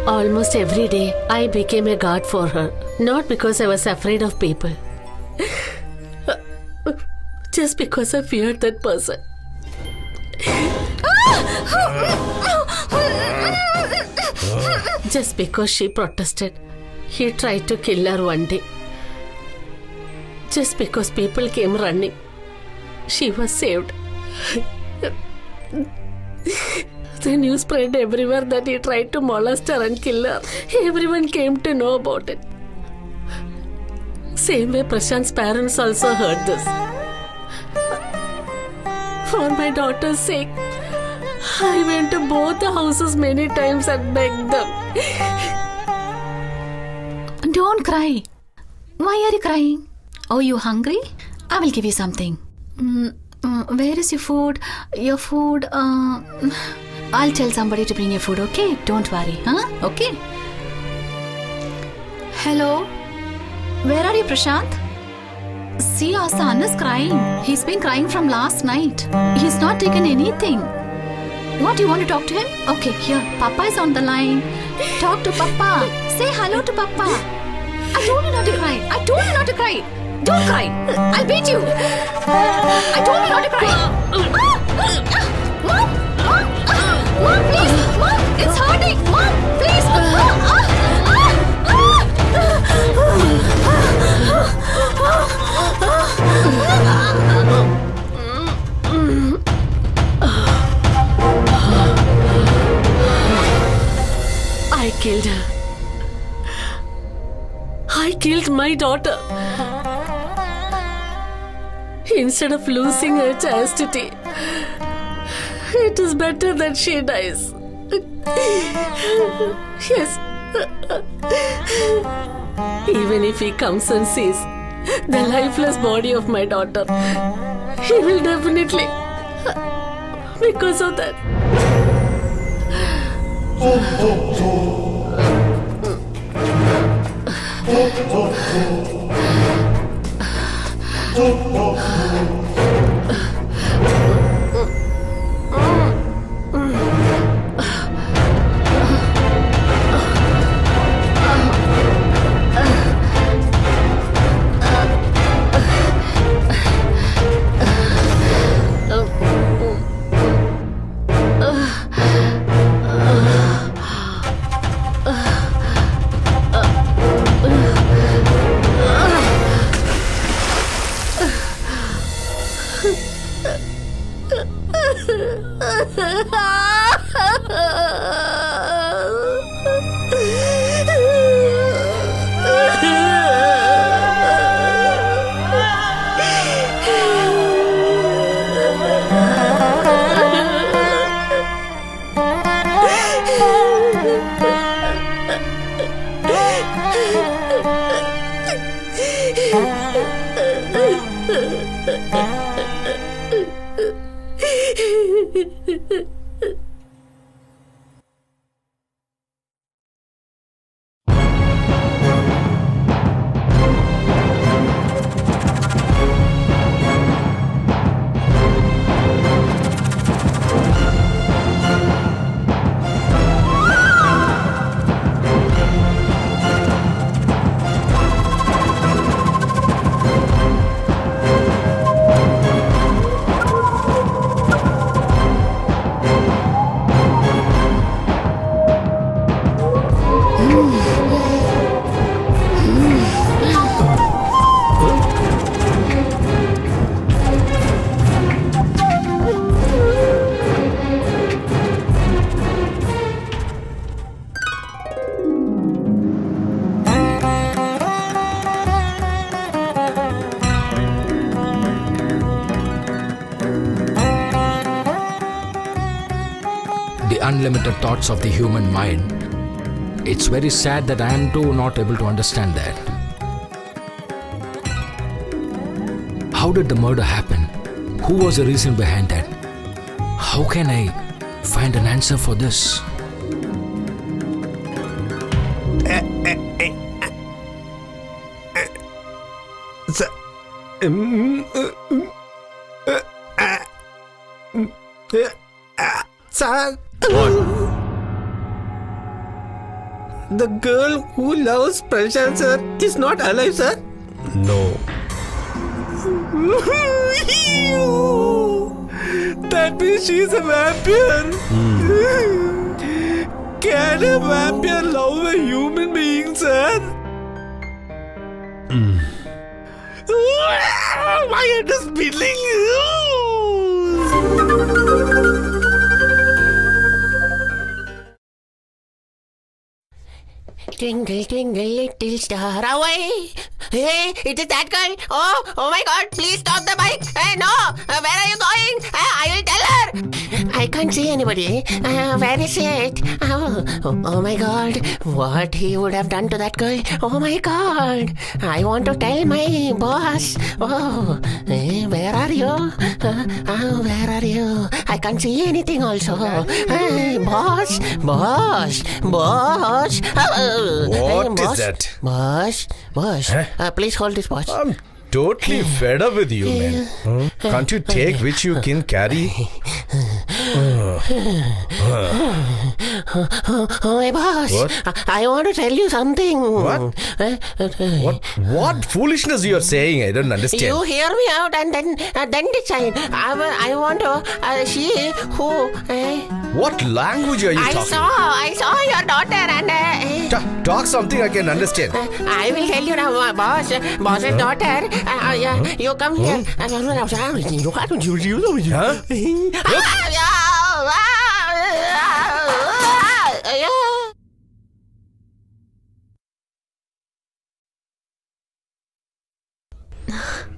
Almost every day, I became a guard for her. Not because I was afraid of people. Just because I feared that person. Just because she protested, he tried to kill her one day. Just because people came running, she was saved. The news spread everywhere that he tried to molest her and kill her. Everyone came to know about it. Same way Prashant's parents also heard this. For my daughter's sake, I went to both the houses many times and begged them. Don't cry. Why are you crying? Oh, you hungry? I will give you something. Where is your food? Your food, I'll tell somebody to bring your food, okay? Don't worry, huh? Okay? Hello? Where are you, Prashant? See, our son is crying. He's been crying from last night. He's not taken anything. What, you want to talk to him? Okay, here, Papa is on the line. Talk to Papa. Say hello to Papa. I told you not to cry. I told you not to cry. Don't cry. I'll beat you. I told you not to cry. Mom, please. Mom, it's hurting. Mom, please. I killed her. I killed my daughter. Instead of losing her chastity, it is better that she dies. Yes. Even if he comes and sees the lifeless body of my daughter, he will definitely, because of that. unlimited thoughts of the human mind. It's very sad that I am too not able to understand that. How did the murder happen? Who was the reason behind that? How can I find an answer for this? Sir. The girl who loves Prashant, sir, is not alive, sir. No. That means she's a vampire. Can a vampire love a human being, sir? My head is spinning. Twinkle, twinkle, little star away. Hey, it is that girl. Oh my God, please stop the bike. Hey, no, where are you going? I will tell her. I can't see anybody. Where is it? Oh my God, what he would have done to that girl. Oh my God, I want to tell my boss. Oh, where are you? Where are you? I can't see anything also. Boss. What is Boss? that? Boss, Huh? please hold this watch. I'm totally fed up with you, man. Can't you take which you can carry? Oh, my boss. What? I want to tell you something. What? What foolishness you are saying? I don't understand. You hear me out and then decide. I want to see who. What language are you I talking? saw your daughter and. Talk something I can understand. I will tell you now, boss's daughter. You come here.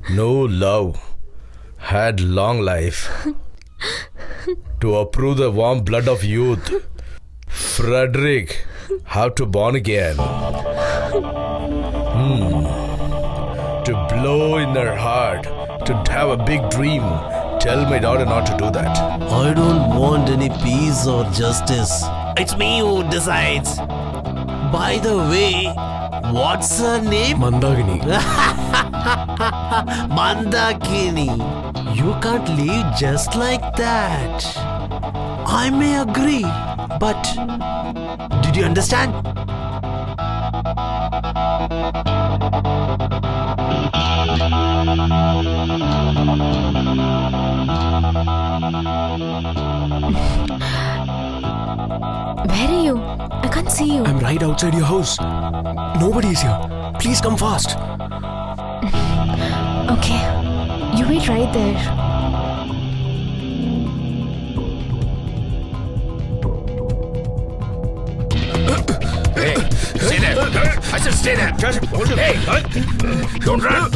No love had long life. To approve the warm blood of youth, Frederick have to born again. To blow in her heart, to have a big dream. Tell my daughter not to do that. I don't want any peace or justice. It's me who decides. By the way, what's her name? Mandakini. Mandakini. You can't leave just like that. I may agree, but did you understand? Where are you? I can't see you. I'm right outside your house. Nobody is here. Please come fast. Okay. You wait right there. Hey, stay there. I said stay there. Hey, don't run.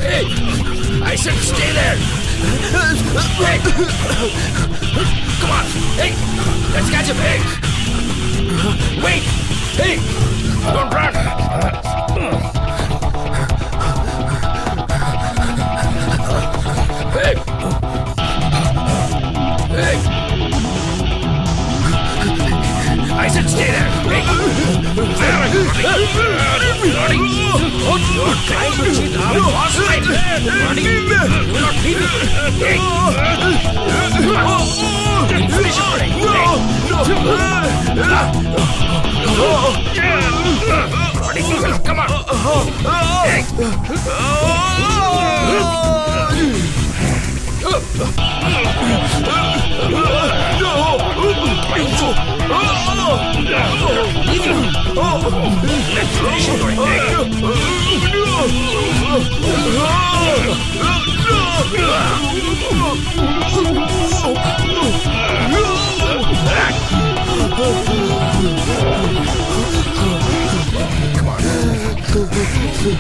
Hey, I said stay there. Hey, come on. Hey, let's catch him. Hey, wait. Hey, don't run. Hey. Hey! I said stay there! Hey! Where are you running? You're trying to cheat our boss, right? Running! You're not leaving! Hey! Finish it, Freddy! Hey! Come on! Hey! Come on. What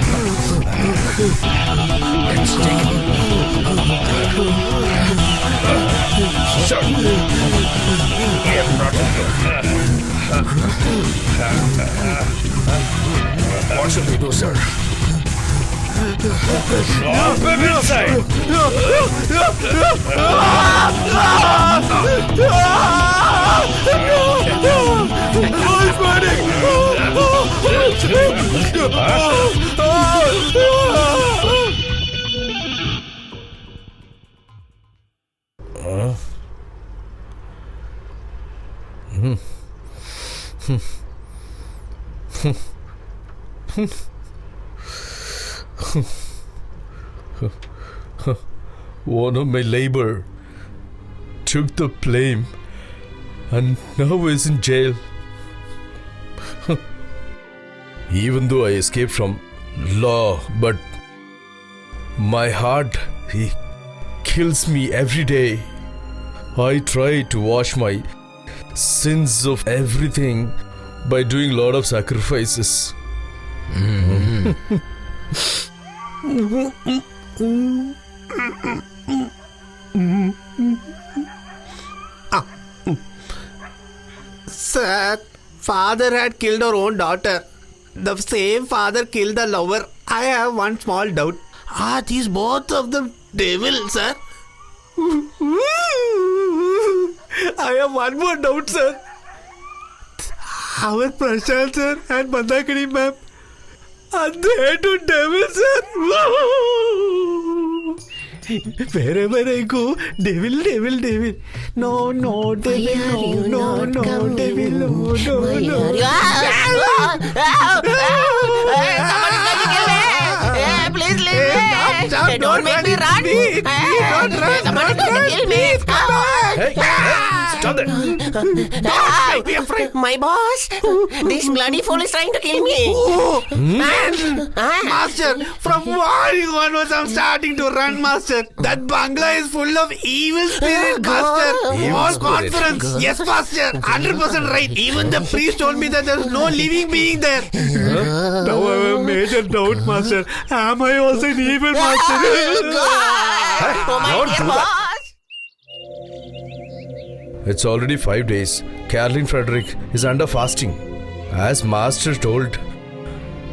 should we do, sir? Drop him inside. Who's burning? One of my labor took the blame and now is in jail. Even though I escaped from law, but my heart, he kills me every day. I try to wash my sins of everything by doing a lot of sacrifices. Sir, father had killed our own daughter. The same father killed the lover. I have one small doubt. Are these both of them devils, sir? I have one more doubt, sir. Our Prashant sir and Mandakini ma'am are they two devils, sir? Wherever I go, devil, devil, devil. No, no, devil, no, no, no, devil, no, no, no. Please leave me. Don't make me run. Don't run. Somebody's going to kill me. Hey, stop that. Don't be afraid. My boss. This bloody fool is trying to kill me. Man, Master, from morning onwards I'm starting to run, Master. That bangla is full of evil spirit, Master. Evil All spirit. conference. Yes, Master. 100% right. Even the priest told me that there's no living being there. Now I have a major doubt, Master. Am I also an evil, Master? Oh my Don't dear do boss. It's already 5 days. Caroline Frederick is under fasting. As Master told,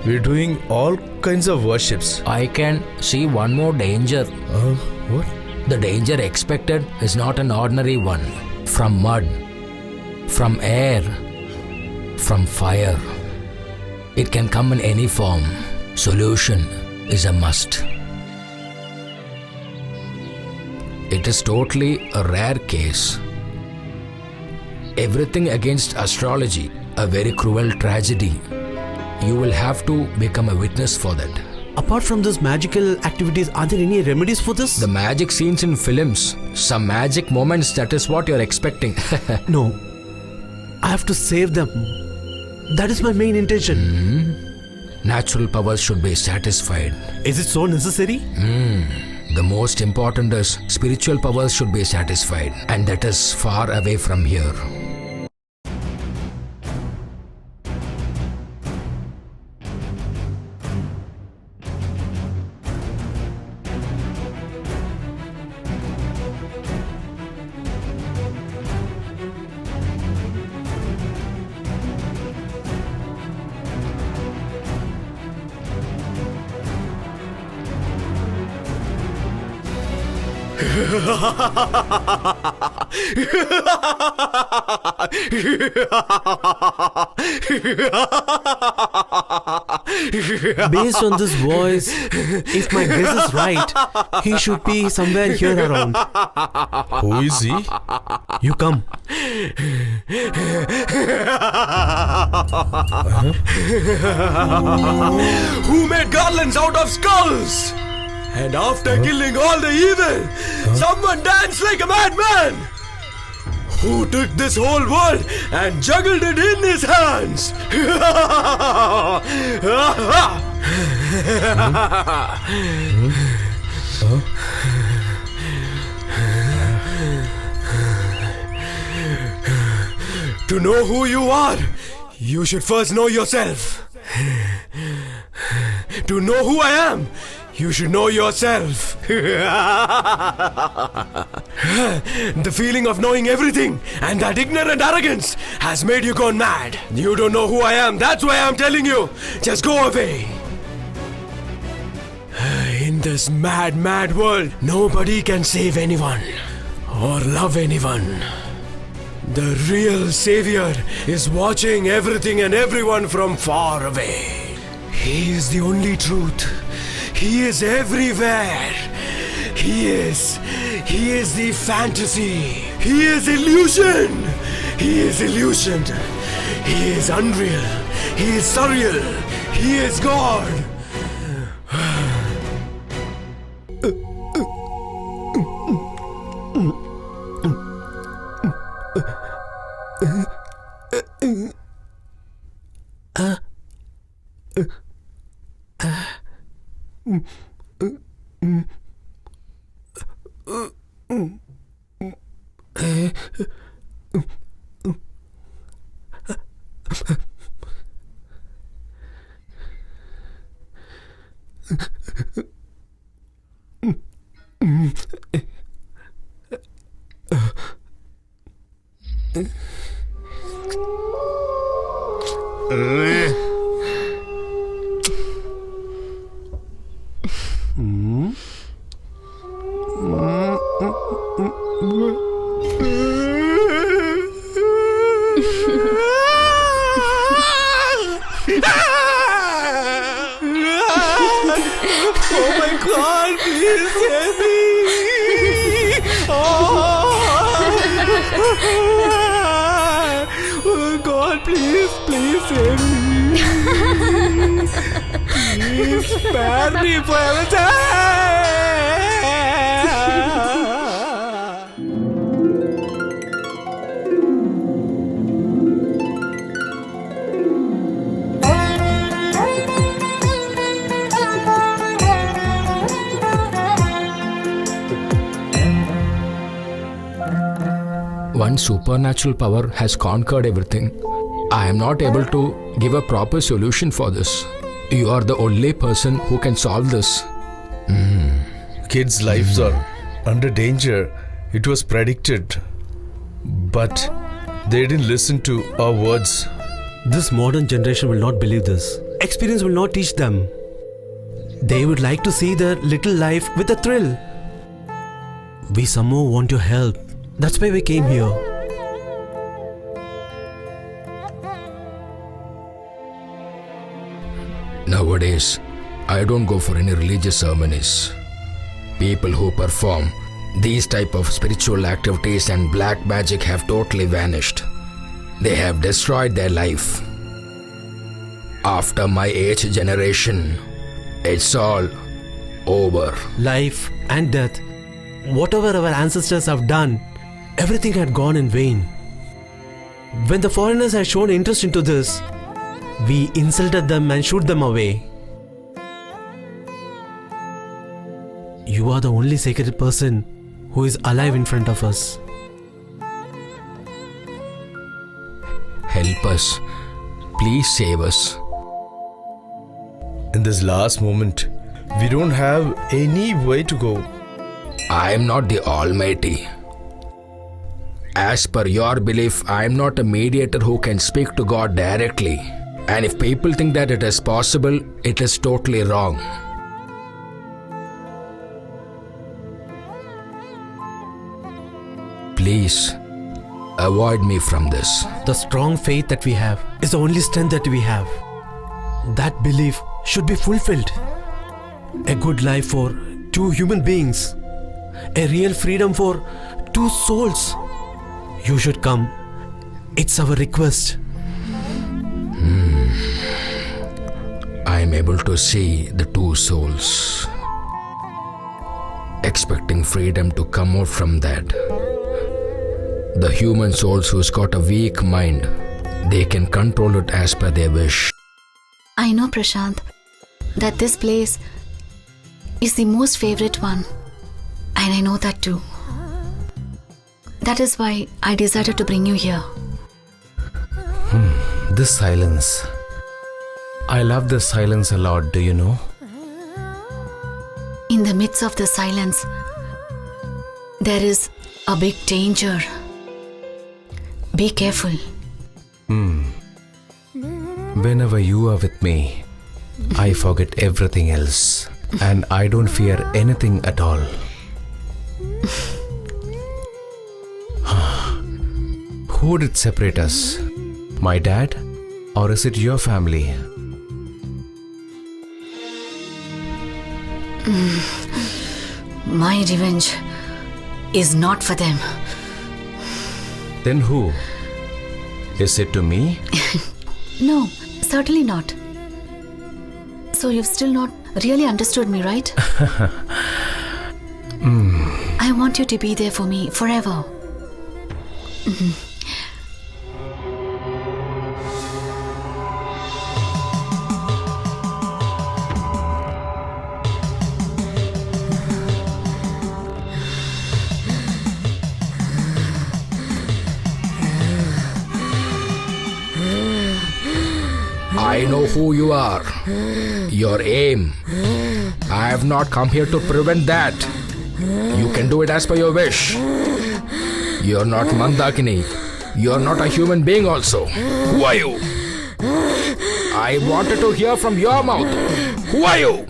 we're doing all kinds of worships. I can see one more danger. What? The danger expected is not an ordinary one. From mud, from air, from fire. It can come in any form. Solution is a must. It is totally a rare case. Everything against astrology, a very cruel tragedy. You will have to become a witness for that. Apart from these magical activities, are there any remedies for this? The magic scenes in films, some magic moments, that is what you're expecting. No. I have to save them. That is my main intention. Natural powers should be satisfied. Is it so necessary? The most important is spiritual powers should be satisfied, and that is far away from here. Based on this voice, if my guess is right, he should be somewhere here around. Who is he? You come. Who made garlands out of skulls? And after killing all the evil, someone danced like a madman. Who took this whole world and juggled it in his hands? To know who you are, you should first know yourself. To know who I am, you should know yourself. The feeling of knowing everything and that ignorant arrogance has made you gone mad. You don't know who I am, that's why I'm telling you. Just go away. In this mad, mad world, nobody can save anyone or love anyone. The real savior is watching everything and everyone from far away. He is the only truth. He is everywhere. He is the fantasy. He is illusion. He is illusion. He is unreal. He is surreal. He is God. Oh my God, please save me! Oh God, please save me! Please spare me for heaven's sake! One supernatural power has conquered everything. I am not able to give a proper solution for this. You are the only person who can solve this. Kids' lives are under danger. It was predicted. But they didn't listen to our words. This modern generation will not believe this. Experience will not teach them. They would like to see their little life with a thrill. We somehow want your help. That's why we came here. Nowadays, I don't go for any religious ceremonies. People who perform these type of spiritual activities and black magic have totally vanished. They have destroyed their life. After my age generation, it's all over. Life and death, whatever our ancestors have done, everything had gone in vain. When the foreigners had shown interest into this, we insulted them and shooed them away. You are the only sacred person who is alive in front of us. Help us. Please save us. In this last moment, we don't have any way to go. I am not the Almighty. As per your belief, I am not a mediator who can speak to God directly. And if people think that it is possible, it is totally wrong. Please, avoid me from this. The strong faith that we have is the only strength that we have. That belief should be fulfilled. A good life for two human beings. A real freedom for two souls. You should come. It's our request. I am able to see the two souls. Expecting freedom to come out from that. The human souls who's got a weak mind, they can control it as per their wish. I know, Prashant, that this place is the most favorite one. And I know that too. That is why I decided to bring you here. This silence. I love this silence a lot, do you know? In the midst of the silence, there is a big danger. Be careful. Whenever you are with me, I forget everything else. And I don't fear anything at all. Who did separate us? My dad? Or is it your family? My revenge is not for them. Then who? Is it to me? No, certainly not. So you've still not really understood me, right? I want you to be there for me forever. I know who you are. Your aim. I have not come here to prevent that. You can do it as per your wish. You're not Mandakini. You're not a human being also. Who are you? I wanted to hear from your mouth. Who are you?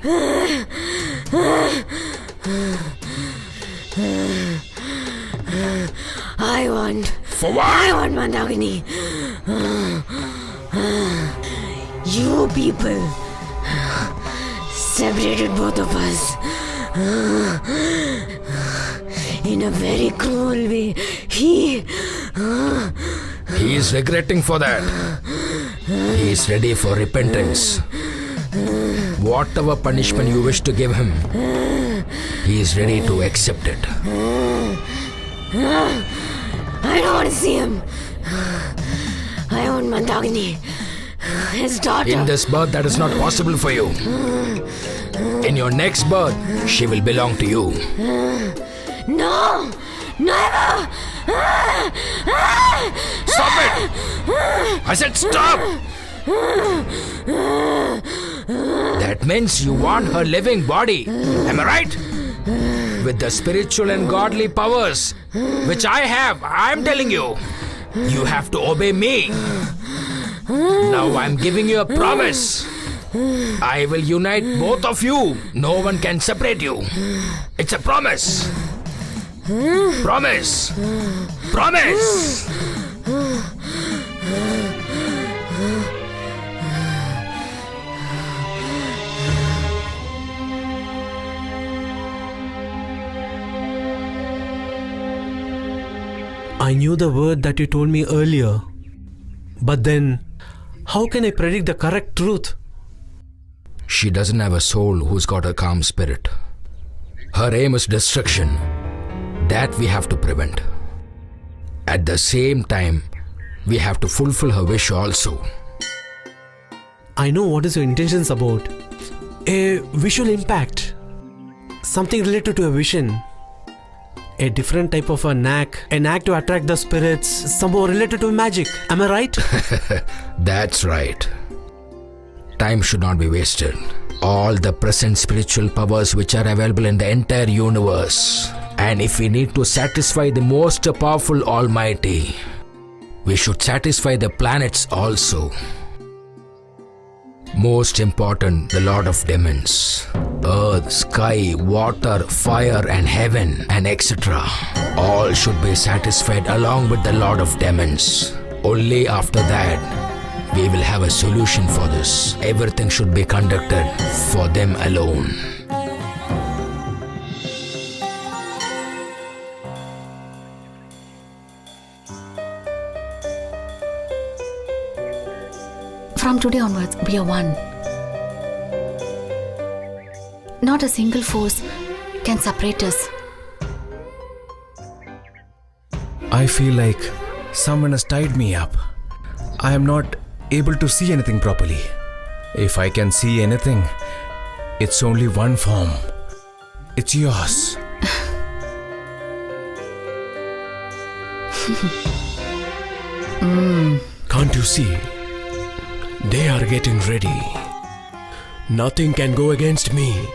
I want. For what? I want Mandakini. You people separated both of us in a very cruel way. He is regretting for that. He is ready for repentance. Whatever punishment you wish to give him, he is ready to accept it. I don't want to see him. I want Mandakini, his daughter. In this birth, that is not possible for you. In your next birth, she will belong to you. No! Never! Stop it! I said stop! That means you want her living body. Am I right? With the spiritual and godly powers which I have, I'm telling you, you have to obey me. Now I'm giving you a promise. I will unite both of you. No one can separate you. It's a promise. Promise. Promise. I knew the word that you told me earlier. But then, how can I predict the correct truth? She doesn't have a soul who's got a calm spirit. Her aim is destruction. That we have to prevent. At the same time, we have to fulfill her wish also. I know what is your intentions about. A visual impact. Something related to a vision. A different type of a knack. A knack to attract the spirits. Somehow related to magic. Am I right? That's right. Time should not be wasted. All the present spiritual powers which are available in the entire universe. And if we need to satisfy the most powerful Almighty, we should satisfy the planets also. Most important, the Lord of Demons. Earth, sky, water, fire and heaven and etc. All should be satisfied along with the Lord of Demons. Only after that, we will have a solution for this. Everything should be conducted for them alone. From today onwards, we are one. Not a single force can separate us. I feel like someone has tied me up. I am not able to see anything properly. If I can see anything, it's only one form. It's yours. Can't you see? They are getting ready. Nothing can go against me.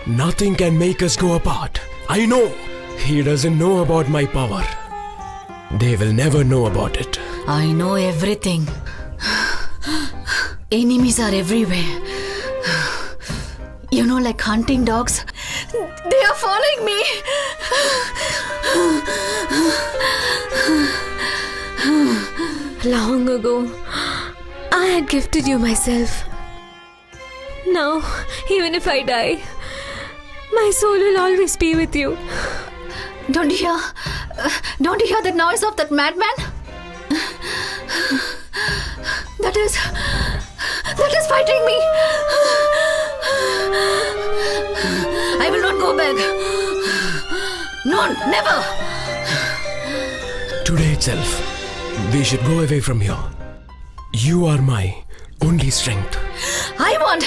Nothing can make us go apart. I know. He doesn't know about my power. They will never know about it. I know everything. Enemies are everywhere. You know, like hunting dogs. They are following me. Long ago, I had gifted you myself. Now, even if I die, my soul will always be with you. Don't you hear? Don't you hear that noise of that madman? That is fighting me. I will not go back. No, never. Today itself, we should go away from here. You are my only strength. I want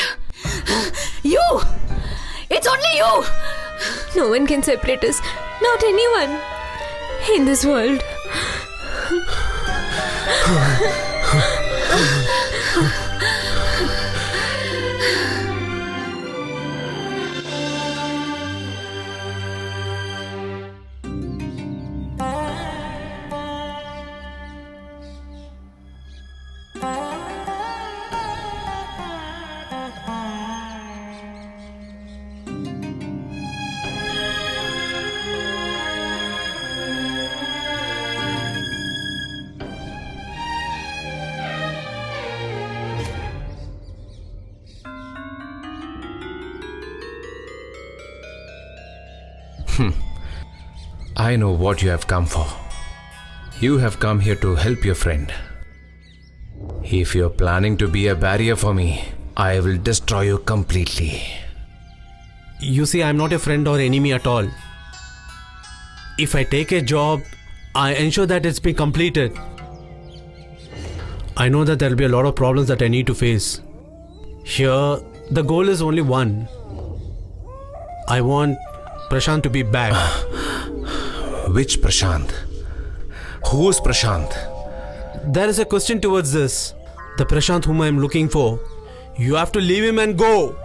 you. It's only you. No one can separate us. Not anyone. In this world. I know what you have come for. You have come here to help your friend. If you're planning to be a barrier for me, I will destroy you completely. You see, I'm not a friend or enemy at all. If I take a job, I ensure that it's been completed. I know that there'll be a lot of problems that I need to face. Here, the goal is only one. I want Prashant to be back. Which Prashant? Who's Prashant? There is a question towards this. The Prashant whom I am looking for. You have to leave him and go.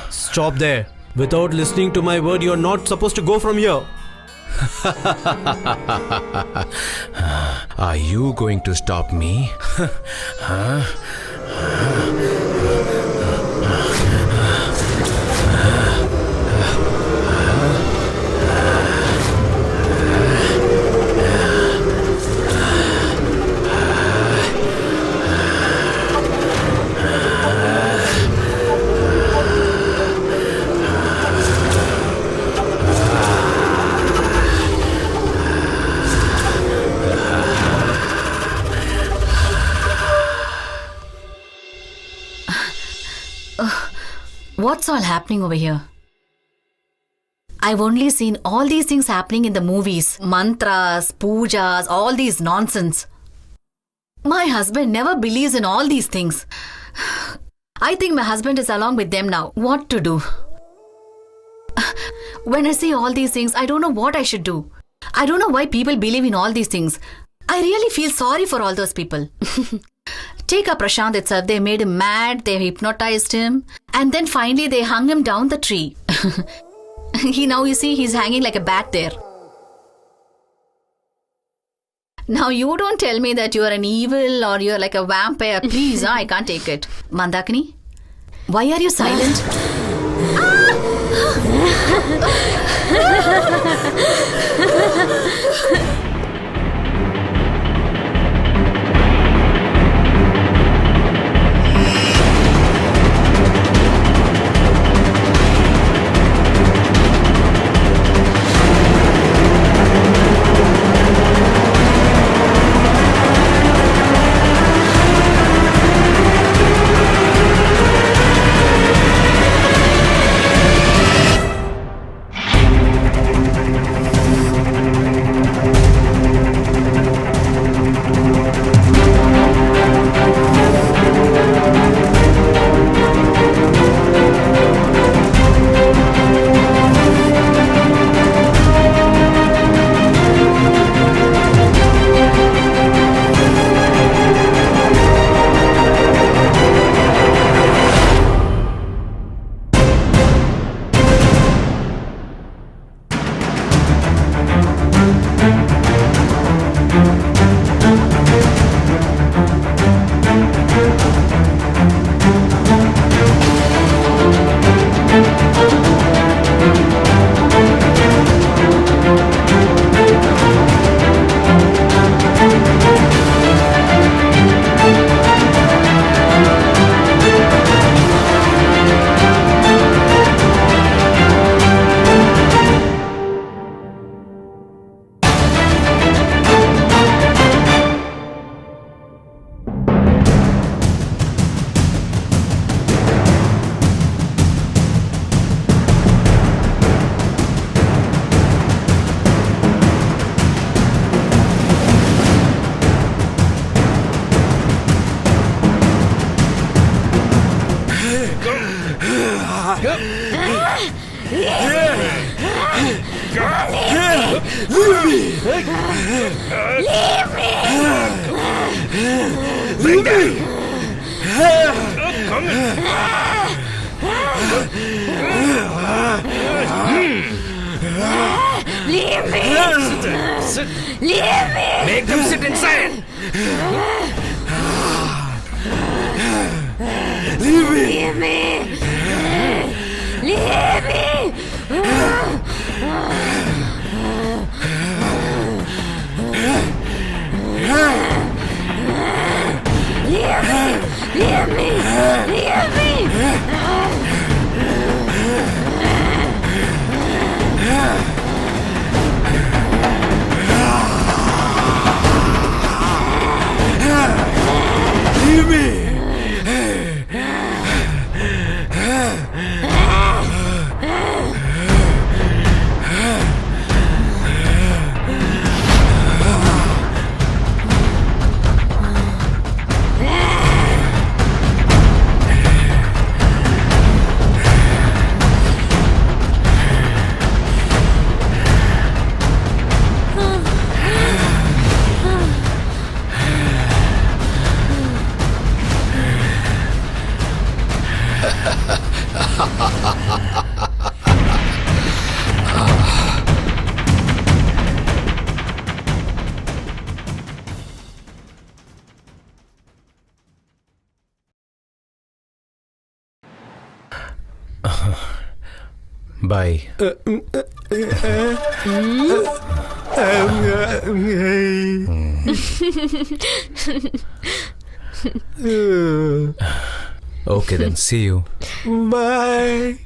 Stop there. Without listening to my word, you're not supposed to go from here. Are you going to stop me? What's all happening over here? I've only seen all these things happening in the movies. Mantras, pujas, all these nonsense. My husband never believes in all these things. I think my husband is along with them now. What to do? When I see all these things, I don't know what I should do. I don't know why people believe in all these things. I really feel sorry for all those people. Take a Prashant itself. They made him mad, they hypnotized him, and then finally they hung him down the tree. Now you see, he's hanging like a bat there. Now you don't tell me that you are an evil or you're like a vampire. Please, I can't take it. Mandakini, why are you silent? Bring them. Come Leave me! Sit. Leave me! Make them sit inside. Leave me! Leave me! Leave me! Leave me! Leave me! Bye. Okay then, see you. Bye.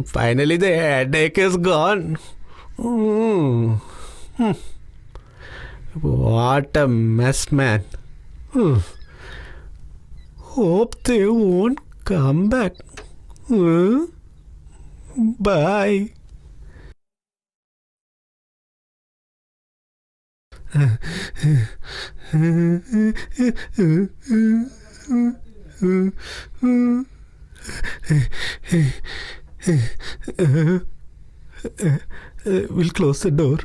Finally, the headache is gone. What a mess, man. Hope they won't come back. Bye. We'll close the door.